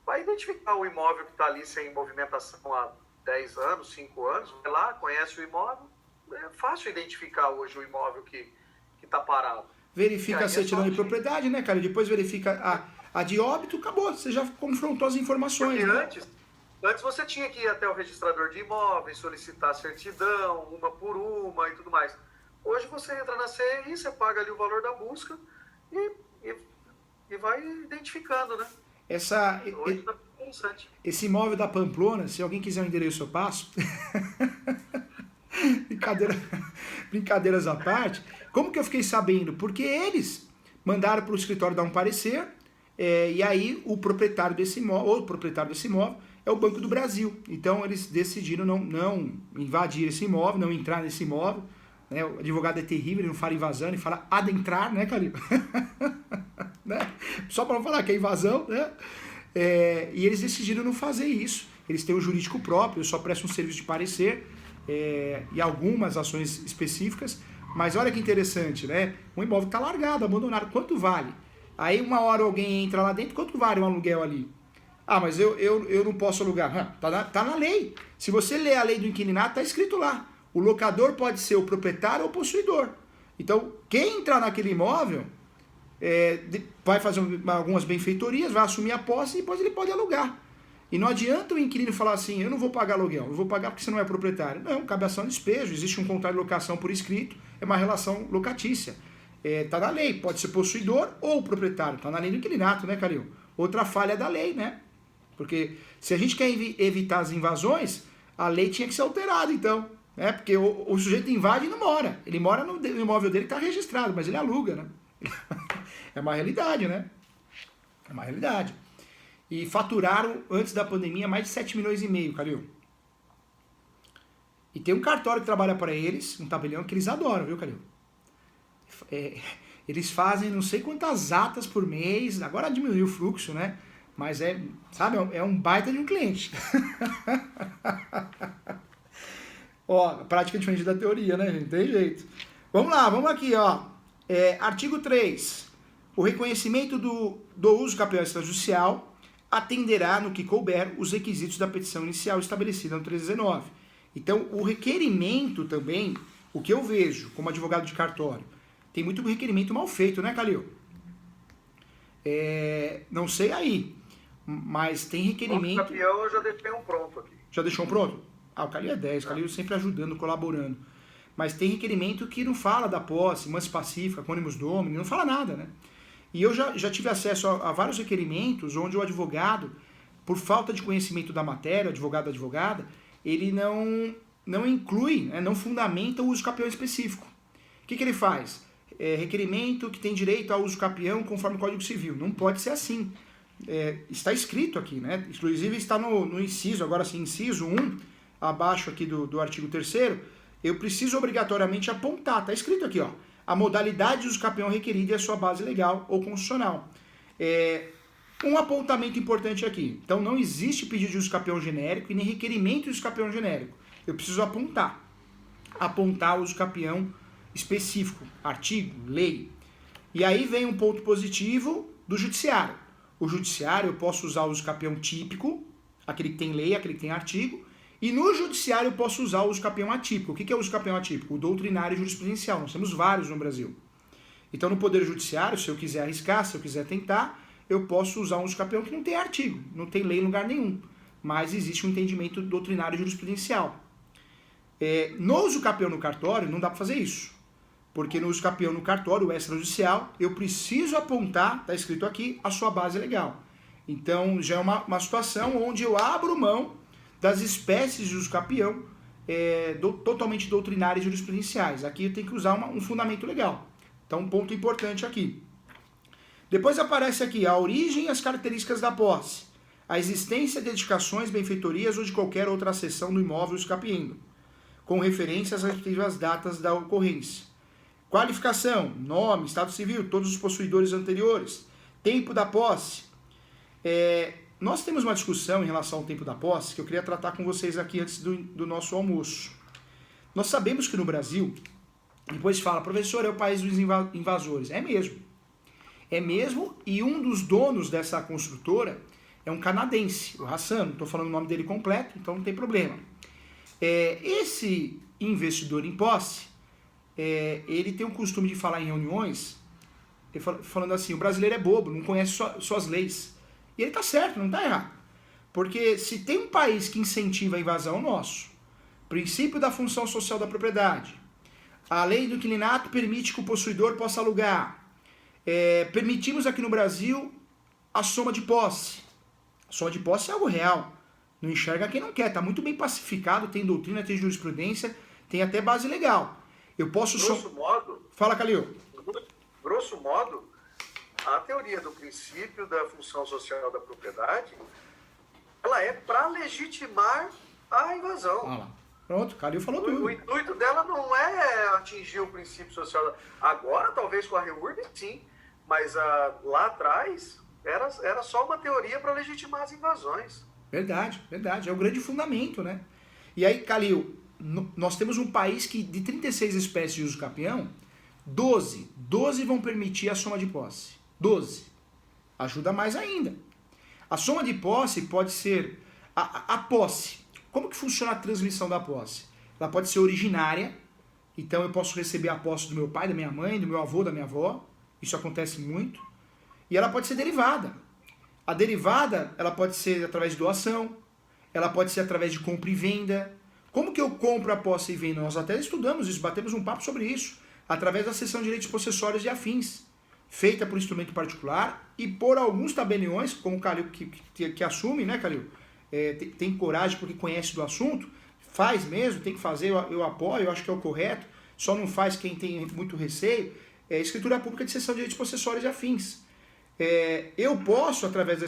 vai identificar o imóvel que está ali sem movimentação há 10 anos, 5 anos, vai lá, conhece o imóvel, é fácil identificar hoje o imóvel que está parado. Verifica a certidão de propriedade, né, cara? Depois verifica a de óbito, acabou, você já confrontou as informações. Porque né? Antes você tinha que ir até o registrador de imóveis, solicitar a certidão, uma por uma e tudo mais. Hoje você entra na CRI, você paga ali o valor da busca e vai identificando, né? Hoje tá interessante. Esse imóvel da Pamplona, se alguém quiser o endereço eu passo. Brincadeiras à parte. Como que eu fiquei sabendo? Porque eles mandaram para o escritório dar um parecer, e aí o proprietário desse imóvel, é o Banco do Brasil. Então eles decidiram não invadir esse imóvel, não entrar nesse imóvel. Né? O advogado é terrível, ele não fala invasão, ele fala adentrar, né, Calil? Né? Só para não falar que é invasão, né? E eles decidiram não fazer isso. Eles têm o jurídico próprio, eu só presto um serviço de parecer e algumas ações específicas. Mas olha que interessante, né? Um imóvel está largado, abandonado. Quanto vale? Aí uma hora alguém entra lá dentro, quanto vale um aluguel ali? Ah, mas eu não posso alugar. Tá na lei. Se você ler a lei do inquilinato, tá escrito lá. O locador pode ser o proprietário ou o possuidor. Então, quem entrar naquele imóvel vai fazer algumas benfeitorias, vai assumir a posse e depois ele pode alugar. E não adianta o inquilino falar assim, eu não vou pagar aluguel, eu vou pagar porque você não é proprietário. Não, cabe ação de despejo, existe um contrato de locação por escrito, é uma relação locatícia. Tá na lei, pode ser possuidor ou proprietário, tá na lei do inquilinato, né, Calil? Outra falha da lei, né? Porque se a gente quer evitar as invasões, a lei tinha que ser alterada, então. Porque o sujeito invade e não mora. Ele mora no imóvel dele que está registrado, mas ele aluga, né? É uma realidade, né? É uma realidade. E faturaram, antes da pandemia, mais de 7 milhões e meio, Calil. E tem um cartório que trabalha para eles, um tabelião, que eles adoram, viu, Calil? Eles fazem não sei quantas atas por mês, agora diminuiu o fluxo, né? Mas sabe, é um baita de um cliente. Ó, prática diferente da teoria, né, gente? Tem jeito. Vamos lá, vamos aqui, ó. Artigo 3. O reconhecimento do uso capião extrajudicial atenderá, no que couber, os requisitos da petição inicial estabelecida no 319. Então, o requerimento também, o que eu vejo como advogado de cartório, tem muito requerimento mal feito, né, Calil? Não sei aí, mas tem requerimento... O capião eu já deixei um pronto aqui. Já deixou um pronto? Ah, o Calil é 10, o Calil sempre ajudando, colaborando. Mas tem requerimento que não fala da posse, mansi pacífica, conimus domini, não fala nada, né? E eu já tive acesso a vários requerimentos onde o advogado, por falta de conhecimento da matéria, advogado, advogada, ele não inclui, não fundamenta o uso capião específico. O que ele faz? Requerimento que tem direito ao uso capião conforme o Código Civil. Não pode ser assim. Está escrito aqui, né? Inclusive está no inciso, agora sim, inciso 1, abaixo aqui do artigo 3º, eu preciso obrigatoriamente apontar, está escrito aqui, ó, a modalidade de uso capião requerida e a sua base legal ou constitucional. Um apontamento importante aqui. Então, não existe pedido de uso capião genérico e nem requerimento de uso capião genérico. Eu preciso apontar o uso capião específico, artigo, lei. E aí vem um ponto positivo do judiciário. O judiciário, eu posso usar o uso capião típico, aquele que tem lei, aquele que tem artigo, e no judiciário eu posso usar o uso capião atípico. O que é o uso capião atípico? O doutrinário e jurisprudencial. Nós temos vários no Brasil. Então, no Poder Judiciário, se eu quiser arriscar, se eu quiser tentar, eu posso usar um uso capião que não tem artigo, não tem lei em lugar nenhum. Mas existe um entendimento doutrinário e jurisprudencial. No uso capião no cartório, não dá para fazer isso. Porque no uso capião no cartório, o extrajudicial, eu preciso apontar, está escrito aqui, a sua base legal. Então, já é uma situação onde eu abro mão das espécies de uso capião totalmente doutrinárias e jurisprudenciais. Aqui eu tenho que usar um fundamento legal. Então, um ponto importante aqui. Depois aparece aqui a origem e as características da posse, a existência de edificações, benfeitorias ou de qualquer outra acessão do imóvel uso capiendo, com referência às respectivas datas da ocorrência. Qualificação, nome, estado civil, todos os possuidores anteriores, tempo da posse. Nós temos uma discussão em relação ao tempo da posse que eu queria tratar com vocês aqui antes do nosso almoço. Nós sabemos que no Brasil, depois fala, professor, é o país dos invasores. É mesmo. É mesmo, e um dos donos dessa construtora é um canadense, o Hassan, não estou falando o nome dele completo, então não tem problema. Esse investidor em posse, ele tem o costume de falar em reuniões, falando assim, o brasileiro é bobo, não conhece suas leis. E ele está certo, não está errado. Porque se tem um país que incentiva a invasão, é o nosso. Princípio da função social da propriedade. A lei do inquilinato permite que o possuidor possa alugar. Permitimos aqui no Brasil a soma de posse. A soma de posse é algo real. Não enxerga quem não quer. Está muito bem pacificado, tem doutrina, tem jurisprudência, tem até base legal. Eu posso... Grosso modo... Fala, Calil. Grosso modo, a teoria do princípio da função social da propriedade, ela é para legitimar a invasão. Ah lá. Pronto, Calil falou tudo. O intuito dela não é atingir o princípio social. Agora, talvez com a REURB, sim. Mas lá atrás, era só uma teoria para legitimar as invasões. Verdade, verdade. É o grande fundamento, né? E aí, Calil, nós temos um país que de 36 espécies de uso capião, 12 vão permitir a soma de posse. 12. Ajuda mais ainda. A soma de posse pode ser a posse. Como que funciona a transmissão da posse? Ela pode ser originária, então eu posso receber a posse do meu pai, da minha mãe, do meu avô, da minha avó. Isso acontece muito. E ela pode ser derivada. A derivada, ela pode ser através de doação, ela pode ser através de compra e venda. Como que eu compro a posse e vendo? Nós até estudamos isso, batemos um papo sobre isso, através da seção de direitos possessórios e afins, feita por instrumento particular e por alguns tabeliões, como o Calil que assume, né, Calil? Tem coragem porque conhece do assunto, faz mesmo, tem que fazer, eu apoio, eu acho que é o correto, só não faz quem tem muito receio. Escritura pública de seção de direitos possessórios e afins. Eu posso, através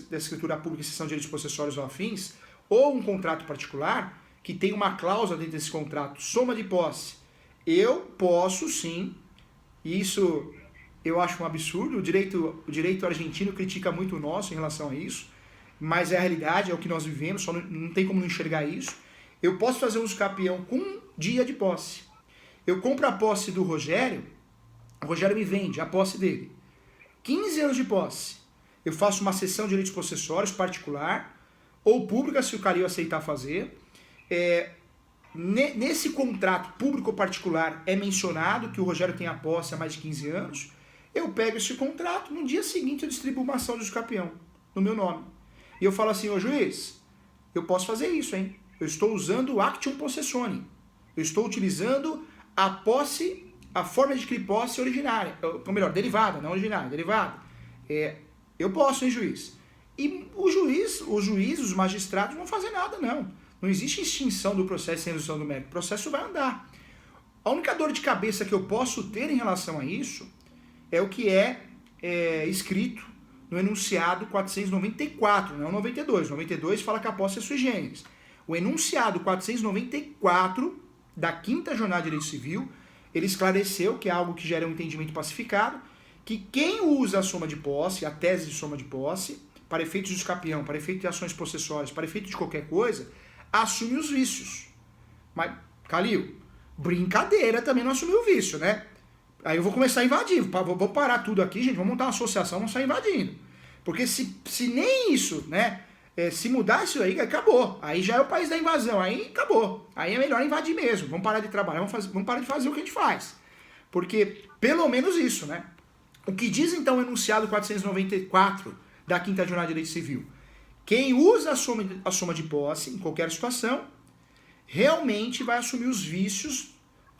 da escritura pública de seção de direitos possessórios ou afins, ou um contrato particular, que tem uma cláusula dentro desse contrato, soma de posse, eu posso sim, e isso eu acho um absurdo, o direito argentino critica muito o nosso em relação a isso, mas é a realidade, é o que nós vivemos, só não tem como não enxergar isso. Eu posso fazer uso capião com um dia de posse. Eu compro a posse do Rogério, o Rogério me vende a posse dele. 15 anos de posse. Eu faço uma sessão de direitos possessórios particular ou pública, se o Calil aceitar fazer. Nesse contrato público-particular é mencionado que o Rogério tem a posse há mais de 15 anos. Eu pego esse contrato, no dia seguinte eu distribuo uma ação de uso capião no meu nome. E eu falo assim, ô juiz, eu posso fazer isso, hein? Eu estou usando o actium possessione. Eu estou utilizando a posse, a forma de adquirir posse originária. Ou melhor, derivada, não originária, derivada. Eu posso, hein, juiz? E os juízes, os magistrados não vão fazer nada, não. Não existe extinção do processo sem redução do mérito. O processo vai andar. A única dor de cabeça que eu posso ter em relação a isso é o que é escrito no enunciado 494, não 92. 92 fala que a posse é sui generis. O enunciado 494 da 5ª Jornada de Direito Civil, ele esclareceu, que é algo que gera um entendimento pacificado, que quem usa a soma de posse, a tese de soma de posse, para efeitos de escapião, para efeitos de ações possessórias, para efeitos de qualquer coisa, assume os vícios. Mas, Calil, brincadeira também não assumir o vício, né? Aí eu vou começar a invadir, vou parar tudo aqui, gente, vamos montar uma associação, vamos sair invadindo. Porque se nem isso, né, se mudar isso aí, acabou. Aí já é o país da invasão, aí acabou. Aí é melhor invadir mesmo, vamos parar de trabalhar, vamos parar de fazer o que a gente faz. Porque, pelo menos isso, né? O que diz então o enunciado 494 da 5ª Jornada de Direito Civil? Quem usa a soma de posse, em qualquer situação, realmente vai assumir os vícios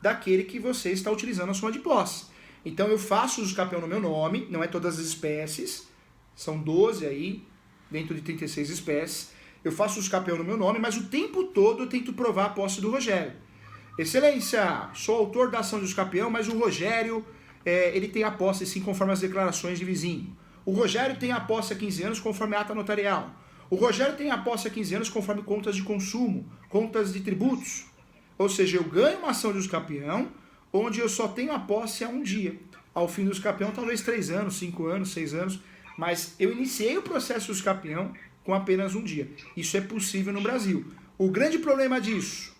daquele que você está utilizando a soma de posse. Então eu faço uso capião no meu nome, não é todas as espécies, são 12 aí, dentro de 36 espécies. Eu faço uso capião no meu nome, mas o tempo todo eu tento provar a posse do Rogério. Excelência, sou autor da ação de uso capião, mas o Rogério, ele tem a posse sim conforme as declarações de vizinho. O Rogério tem a posse há 15 anos conforme a ata notarial. O Rogério tem a posse há 15 anos conforme contas de consumo, contas de tributos. Ou seja, eu ganho uma ação de uso capião, onde eu só tenho a posse há um dia. Ao fim do uso capião, talvez 3 anos, 5 anos, 6 anos, mas eu iniciei o processo de uso capião com apenas um dia. Isso é possível no Brasil. O grande problema disso,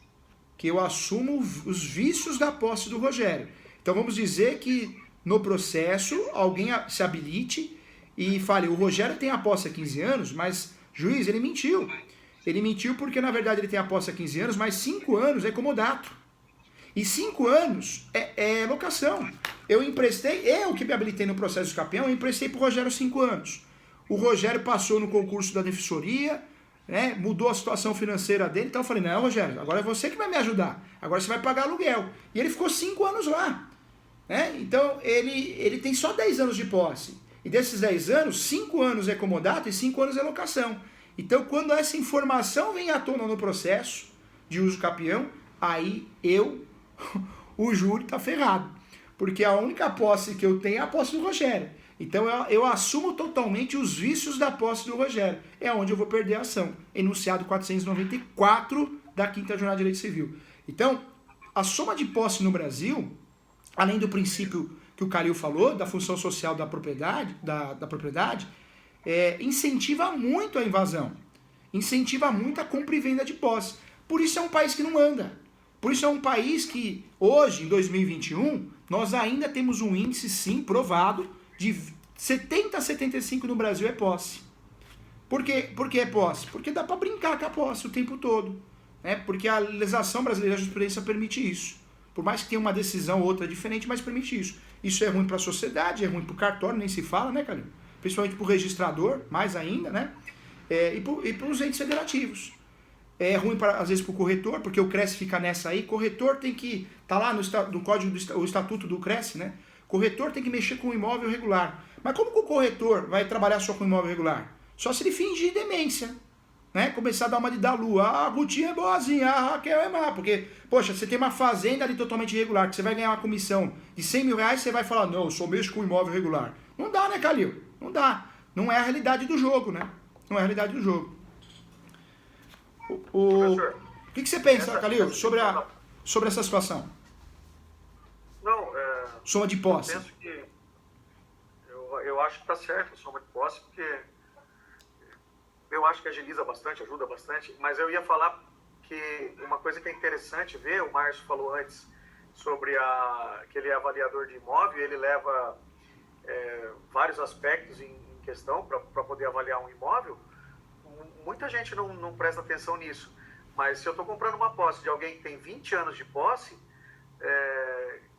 que eu assumo os vícios da posse do Rogério. Então vamos dizer que no processo alguém se habilite e fale, o Rogério tem a posse há 15 anos, mas juiz, ele mentiu. Ele mentiu porque, na verdade, ele tem a posse há 15 anos, mas 5 anos é comodato. E 5 anos é locação. Eu que me habilitei no processo de capião, eu emprestei para o Rogério 5 anos. O Rogério passou no concurso da defensoria, né, mudou a situação financeira dele, então eu falei, não, Rogério, agora é você que vai me ajudar. Agora você vai pagar aluguel. E ele ficou 5 anos lá. Né? Então, ele tem só 10 anos de posse. E desses 10 anos, 5 anos é comodato e 5 anos é locação. Então, quando essa informação vem à tona no processo de uso capião, aí o júri está ferrado. Porque a única posse que eu tenho é a posse do Rogério. Então, eu assumo totalmente os vícios da posse do Rogério. É onde eu vou perder a ação. Enunciado 494 da 5ª Jornada de Direito Civil. Então, a soma de posse no Brasil, além do princípio que o Calil falou, da função social da propriedade, incentiva muito a invasão, incentiva muito a compra e venda de posse. Por isso é um país que não anda. Por isso é um país que, hoje, em 2021, nós ainda temos um índice, sim, provado, de 70 a 75 no Brasil é posse. Por que posse? Porque dá para brincar com a posse o tempo todo. Né? Porque a legislação brasileira, a jurisprudência permite isso. Por mais que tenha uma decisão ou outra diferente, mas permite isso. Isso é ruim para a sociedade, é ruim para o cartório, nem se fala, né, Calil? Principalmente para o registrador, mais ainda, né? E para os entes federativos. É ruim, às vezes, para o corretor, porque o CRES fica nessa aí. Corretor tem que... Tá lá no código, o estatuto do CRES, né? Corretor tem que mexer com o imóvel regular. Mas como que o corretor vai trabalhar só com imóvel regular? Só se ele fingir demência. Né? Começar a dar uma de dar lua. Ah, a Gutinha é boazinha, a Raquel é má. Porque, poxa, você tem uma fazenda ali totalmente irregular, que você vai ganhar uma comissão de 100 mil reais, você vai falar, não, eu só mexo com imóvel regular. Não dá, né, Calil? Não dá. Não é a realidade do jogo, né? Não é a realidade do jogo. Professor, o que você pensa, Calil, sobre essa situação? Não, Soma de posse. Eu penso que... Eu acho que está certo a soma de posse, porque eu acho que agiliza bastante, ajuda bastante, mas eu ia falar que uma coisa que é interessante ver, o Márcio falou antes sobre que ele é avaliador de imóvel, ele leva vários aspectos em questão para poder avaliar um imóvel. Muita gente não presta atenção nisso, mas se eu estou comprando uma posse de alguém que tem 20 anos de posse,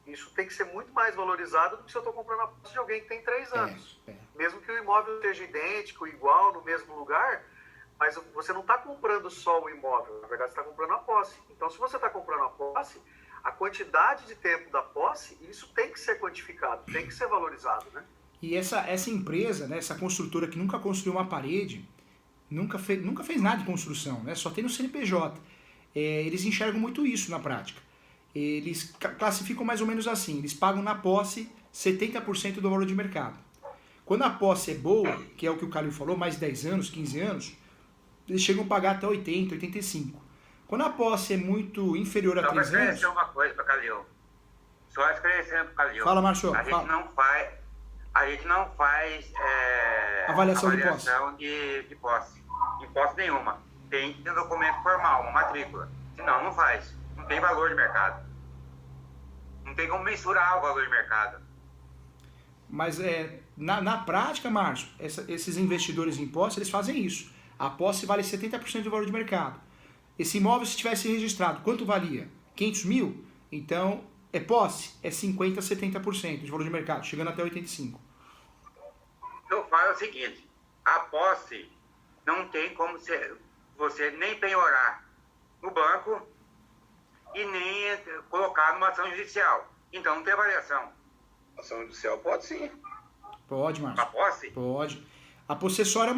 isso tem que ser muito mais valorizado do que se eu estou comprando a posse de alguém que tem 3 anos. Mesmo que o imóvel seja idêntico, igual, no mesmo lugar, mas você não está comprando só o imóvel, na verdade você está comprando a posse. Então, se você está comprando a posse, a quantidade de tempo da posse, isso tem que ser quantificado, tem que ser valorizado, né? E essa empresa, né, essa construtora que nunca construiu uma parede, nunca fez nada de construção, né, só tem no CNPJ. Eles enxergam muito isso na prática. Eles classificam mais ou menos assim, eles pagam na posse 70% do valor de mercado. Quando a posse é boa, que é o que o Calil falou, mais de 10 anos, 15 anos, eles chegam a pagar até 80, 85. Quando a posse é muito inferior a 3 anos... Só para esclarecer uma coisa para Calil. Só esclarecendo para Calil. Fala, Márcio. A gente não faz avaliação de posse. Em posse nenhuma. Tem que ter um documento formal, uma matrícula. Senão, não faz. Não tem valor de mercado. Não tem como mensurar o valor de mercado. Mas na prática, Márcio, esses investidores em posse, eles fazem isso. A posse vale 70% do valor de mercado. Esse imóvel, se tivesse registrado, quanto valia? 500 mil? Então, é posse? É 50%, 70% de valor de mercado, chegando até 85%. Eu falo o seguinte, a posse não tem como você nem penhorar no banco e nem colocar numa ação judicial. Então, não tem avaliação. Ação judicial pode sim. Pode, Márcio. A posse? Pode. A possessória é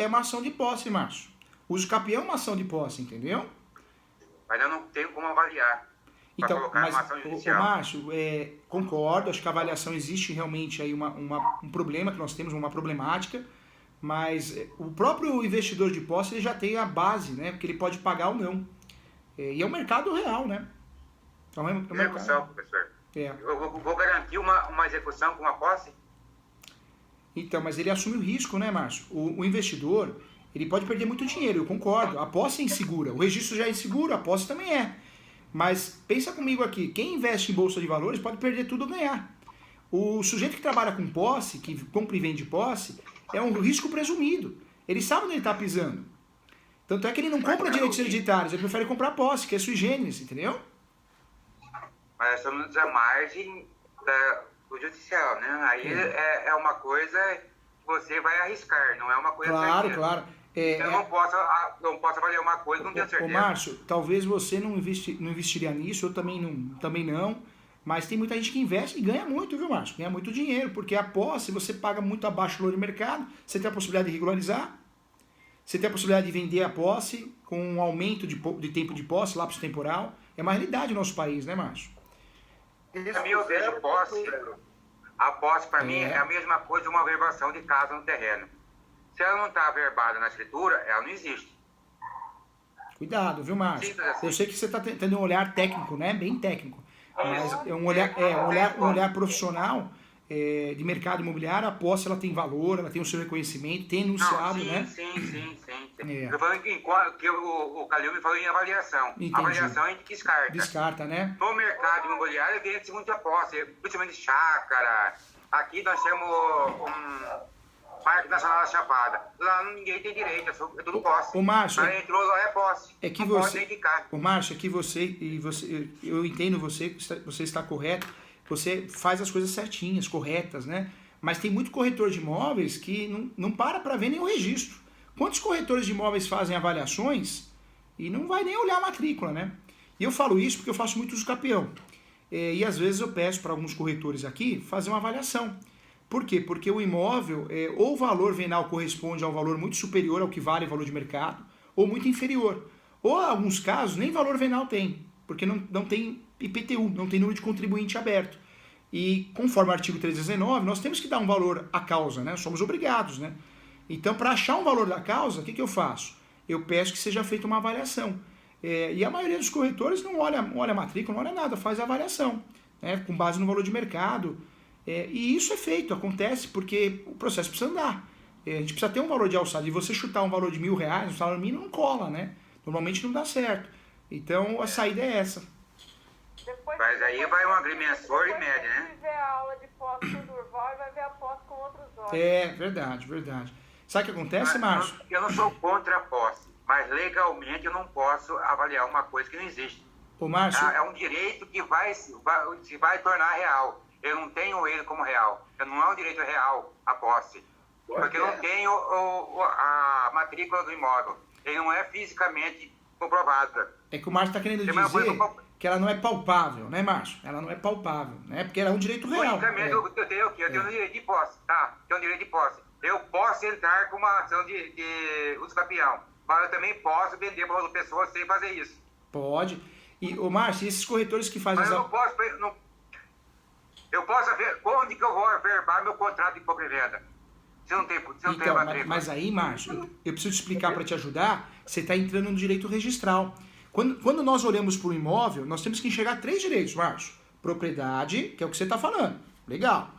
uma ação de posse, Márcio. O uso capião é uma ação de posse, entendeu? Mas eu não tenho como avaliar. Então, mas, Márcio, concordo, acho que a avaliação existe realmente aí um problema que nós temos, uma problemática, mas o próprio investidor de posse ele já tem a base, né? Porque ele pode pagar ou não. E é um mercado real, né? Então, execução, professor. Eu vou garantir uma execução com uma posse? Então, mas ele assume o risco, né, Márcio? O investidor, ele pode perder muito dinheiro, eu concordo. A posse é insegura, o registro já é inseguro, a posse também é. Mas pensa comigo aqui, quem investe em bolsa de valores pode perder tudo ou ganhar. O sujeito que trabalha com posse, que compra e vende posse, é um risco presumido. Ele sabe onde ele está pisando. Tanto é que ele não compra direitos hereditários, ele prefere comprar posse, que é sui generis, entendeu? Mas estamos à margem do judicial, né? Aí é uma coisa que você vai arriscar, não é uma coisa certeza. Claro. Eu não posso avaliar uma coisa, não tenho certeza. Márcio, talvez você não investiria nisso, eu também não, mas tem muita gente que investe e ganha muito, viu, Márcio? Ganha muito dinheiro, porque a posse você paga muito abaixo do valor de mercado, você tem a possibilidade de regularizar, você tem a possibilidade de vender a posse com um aumento de tempo de posse, lapso temporal. É uma realidade no nosso país, né, Márcio? Para mim, eu vejo a posse para mim é a mesma coisa de uma averbação de casa no terreno. Se ela não está averbada na escritura, ela não existe. Cuidado, viu, Márcio? Eu sei que você está tendo um olhar técnico, né? Bem técnico. Mas é um olhar profissional de mercado imobiliário. A posse ela tem valor, ela tem o seu reconhecimento, tem enunciado, né? Sim. Eu falei que o Calil me falou em avaliação. Entendi. Avaliação a gente descarta. Descarta, né? No mercado imobiliário vende muita posse, principalmente chácara. Aqui nós temos Parque Nacional da Chapada. Lá ninguém tem direito, é tudo posse. Ô, Márcio, Aí entrou lá, é posse. é que não pode você, nem ficar. ô, Márcio, é que você, eu entendo você está correto, você faz as coisas certinhas, corretas, né? Mas tem muito corretor de imóveis que não para ver nem o registro. Quantos corretores de imóveis fazem avaliações e não vai nem olhar a matrícula, né? E eu falo isso porque eu faço muito uso capião. E às vezes eu peço para alguns corretores aqui fazer uma avaliação. Por quê? Porque o imóvel, ou o valor venal corresponde a um valor muito superior ao que vale o valor de mercado, ou muito inferior. Ou, em alguns casos, nem valor venal tem, porque não tem IPTU, não tem número de contribuinte aberto. E, conforme o artigo 319, nós temos que dar um valor à causa, né? Somos obrigados, né? Então, para achar um valor da causa, o que eu faço? Eu peço que seja feita uma avaliação. E a maioria dos corretores não olha a matrícula, não olha nada, faz a avaliação, né? Com base no valor de mercado. E isso é feito, acontece porque o processo precisa andar. A gente precisa ter um valor de alçada. E você chutar um valor de R$1.000, um salário mínimo, não cola, né? Normalmente não dá certo. Então, a saída é essa. Mas aí vai um agrimensor e mede, né? Se tiver a aula de posse com o Durval, ele vai ver a posse com outros olhos. Verdade. Sabe o que acontece, Márcio? Eu não sou contra a posse, mas legalmente eu não posso avaliar uma coisa que não existe. Ô, Márcio... É um direito que se vai tornar real. Eu não tenho ele como real. Não é um direito real a posse. Porque eu não tenho a matrícula do imóvel. Ele não é fisicamente comprovada. É que o Márcio está querendo dizer que ela não é palpável, né, Márcio? Ela não é palpável, né? Porque ela é um direito real. Eu tenho o quê? Eu tenho um direito de posse, tá? Tenho um direito de posse. Eu posso entrar com uma ação de uso capião, mas eu também posso vender para outra pessoa sem fazer isso. Pode. E, ô, Márcio, esses corretores que fazem... Mas eu não posso... Eu posso ver onde que eu vou averbar meu contrato de compra e venda. Se não tem matrícula. Mas aí, Márcio, eu preciso te explicar para te ajudar, você está entrando no direito registral. Quando nós olhamos para o imóvel, nós temos que enxergar 3 direitos, Márcio. Propriedade, que é o que você está falando. Legal.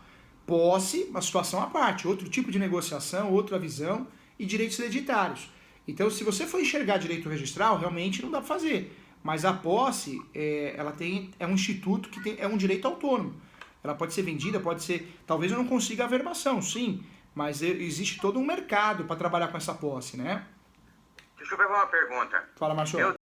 Posse, uma situação à parte. Outro tipo de negociação, outra visão. E direitos hereditários. Então, se você for enxergar direito registral, realmente não dá para fazer. Mas a posse, é um instituto que é um direito autônomo. Ela pode ser vendida, pode ser... Talvez eu não consiga a averbação, sim. Mas existe todo um mercado para trabalhar com essa posse, né? Deixa eu pegar uma pergunta. Fala, Márcio.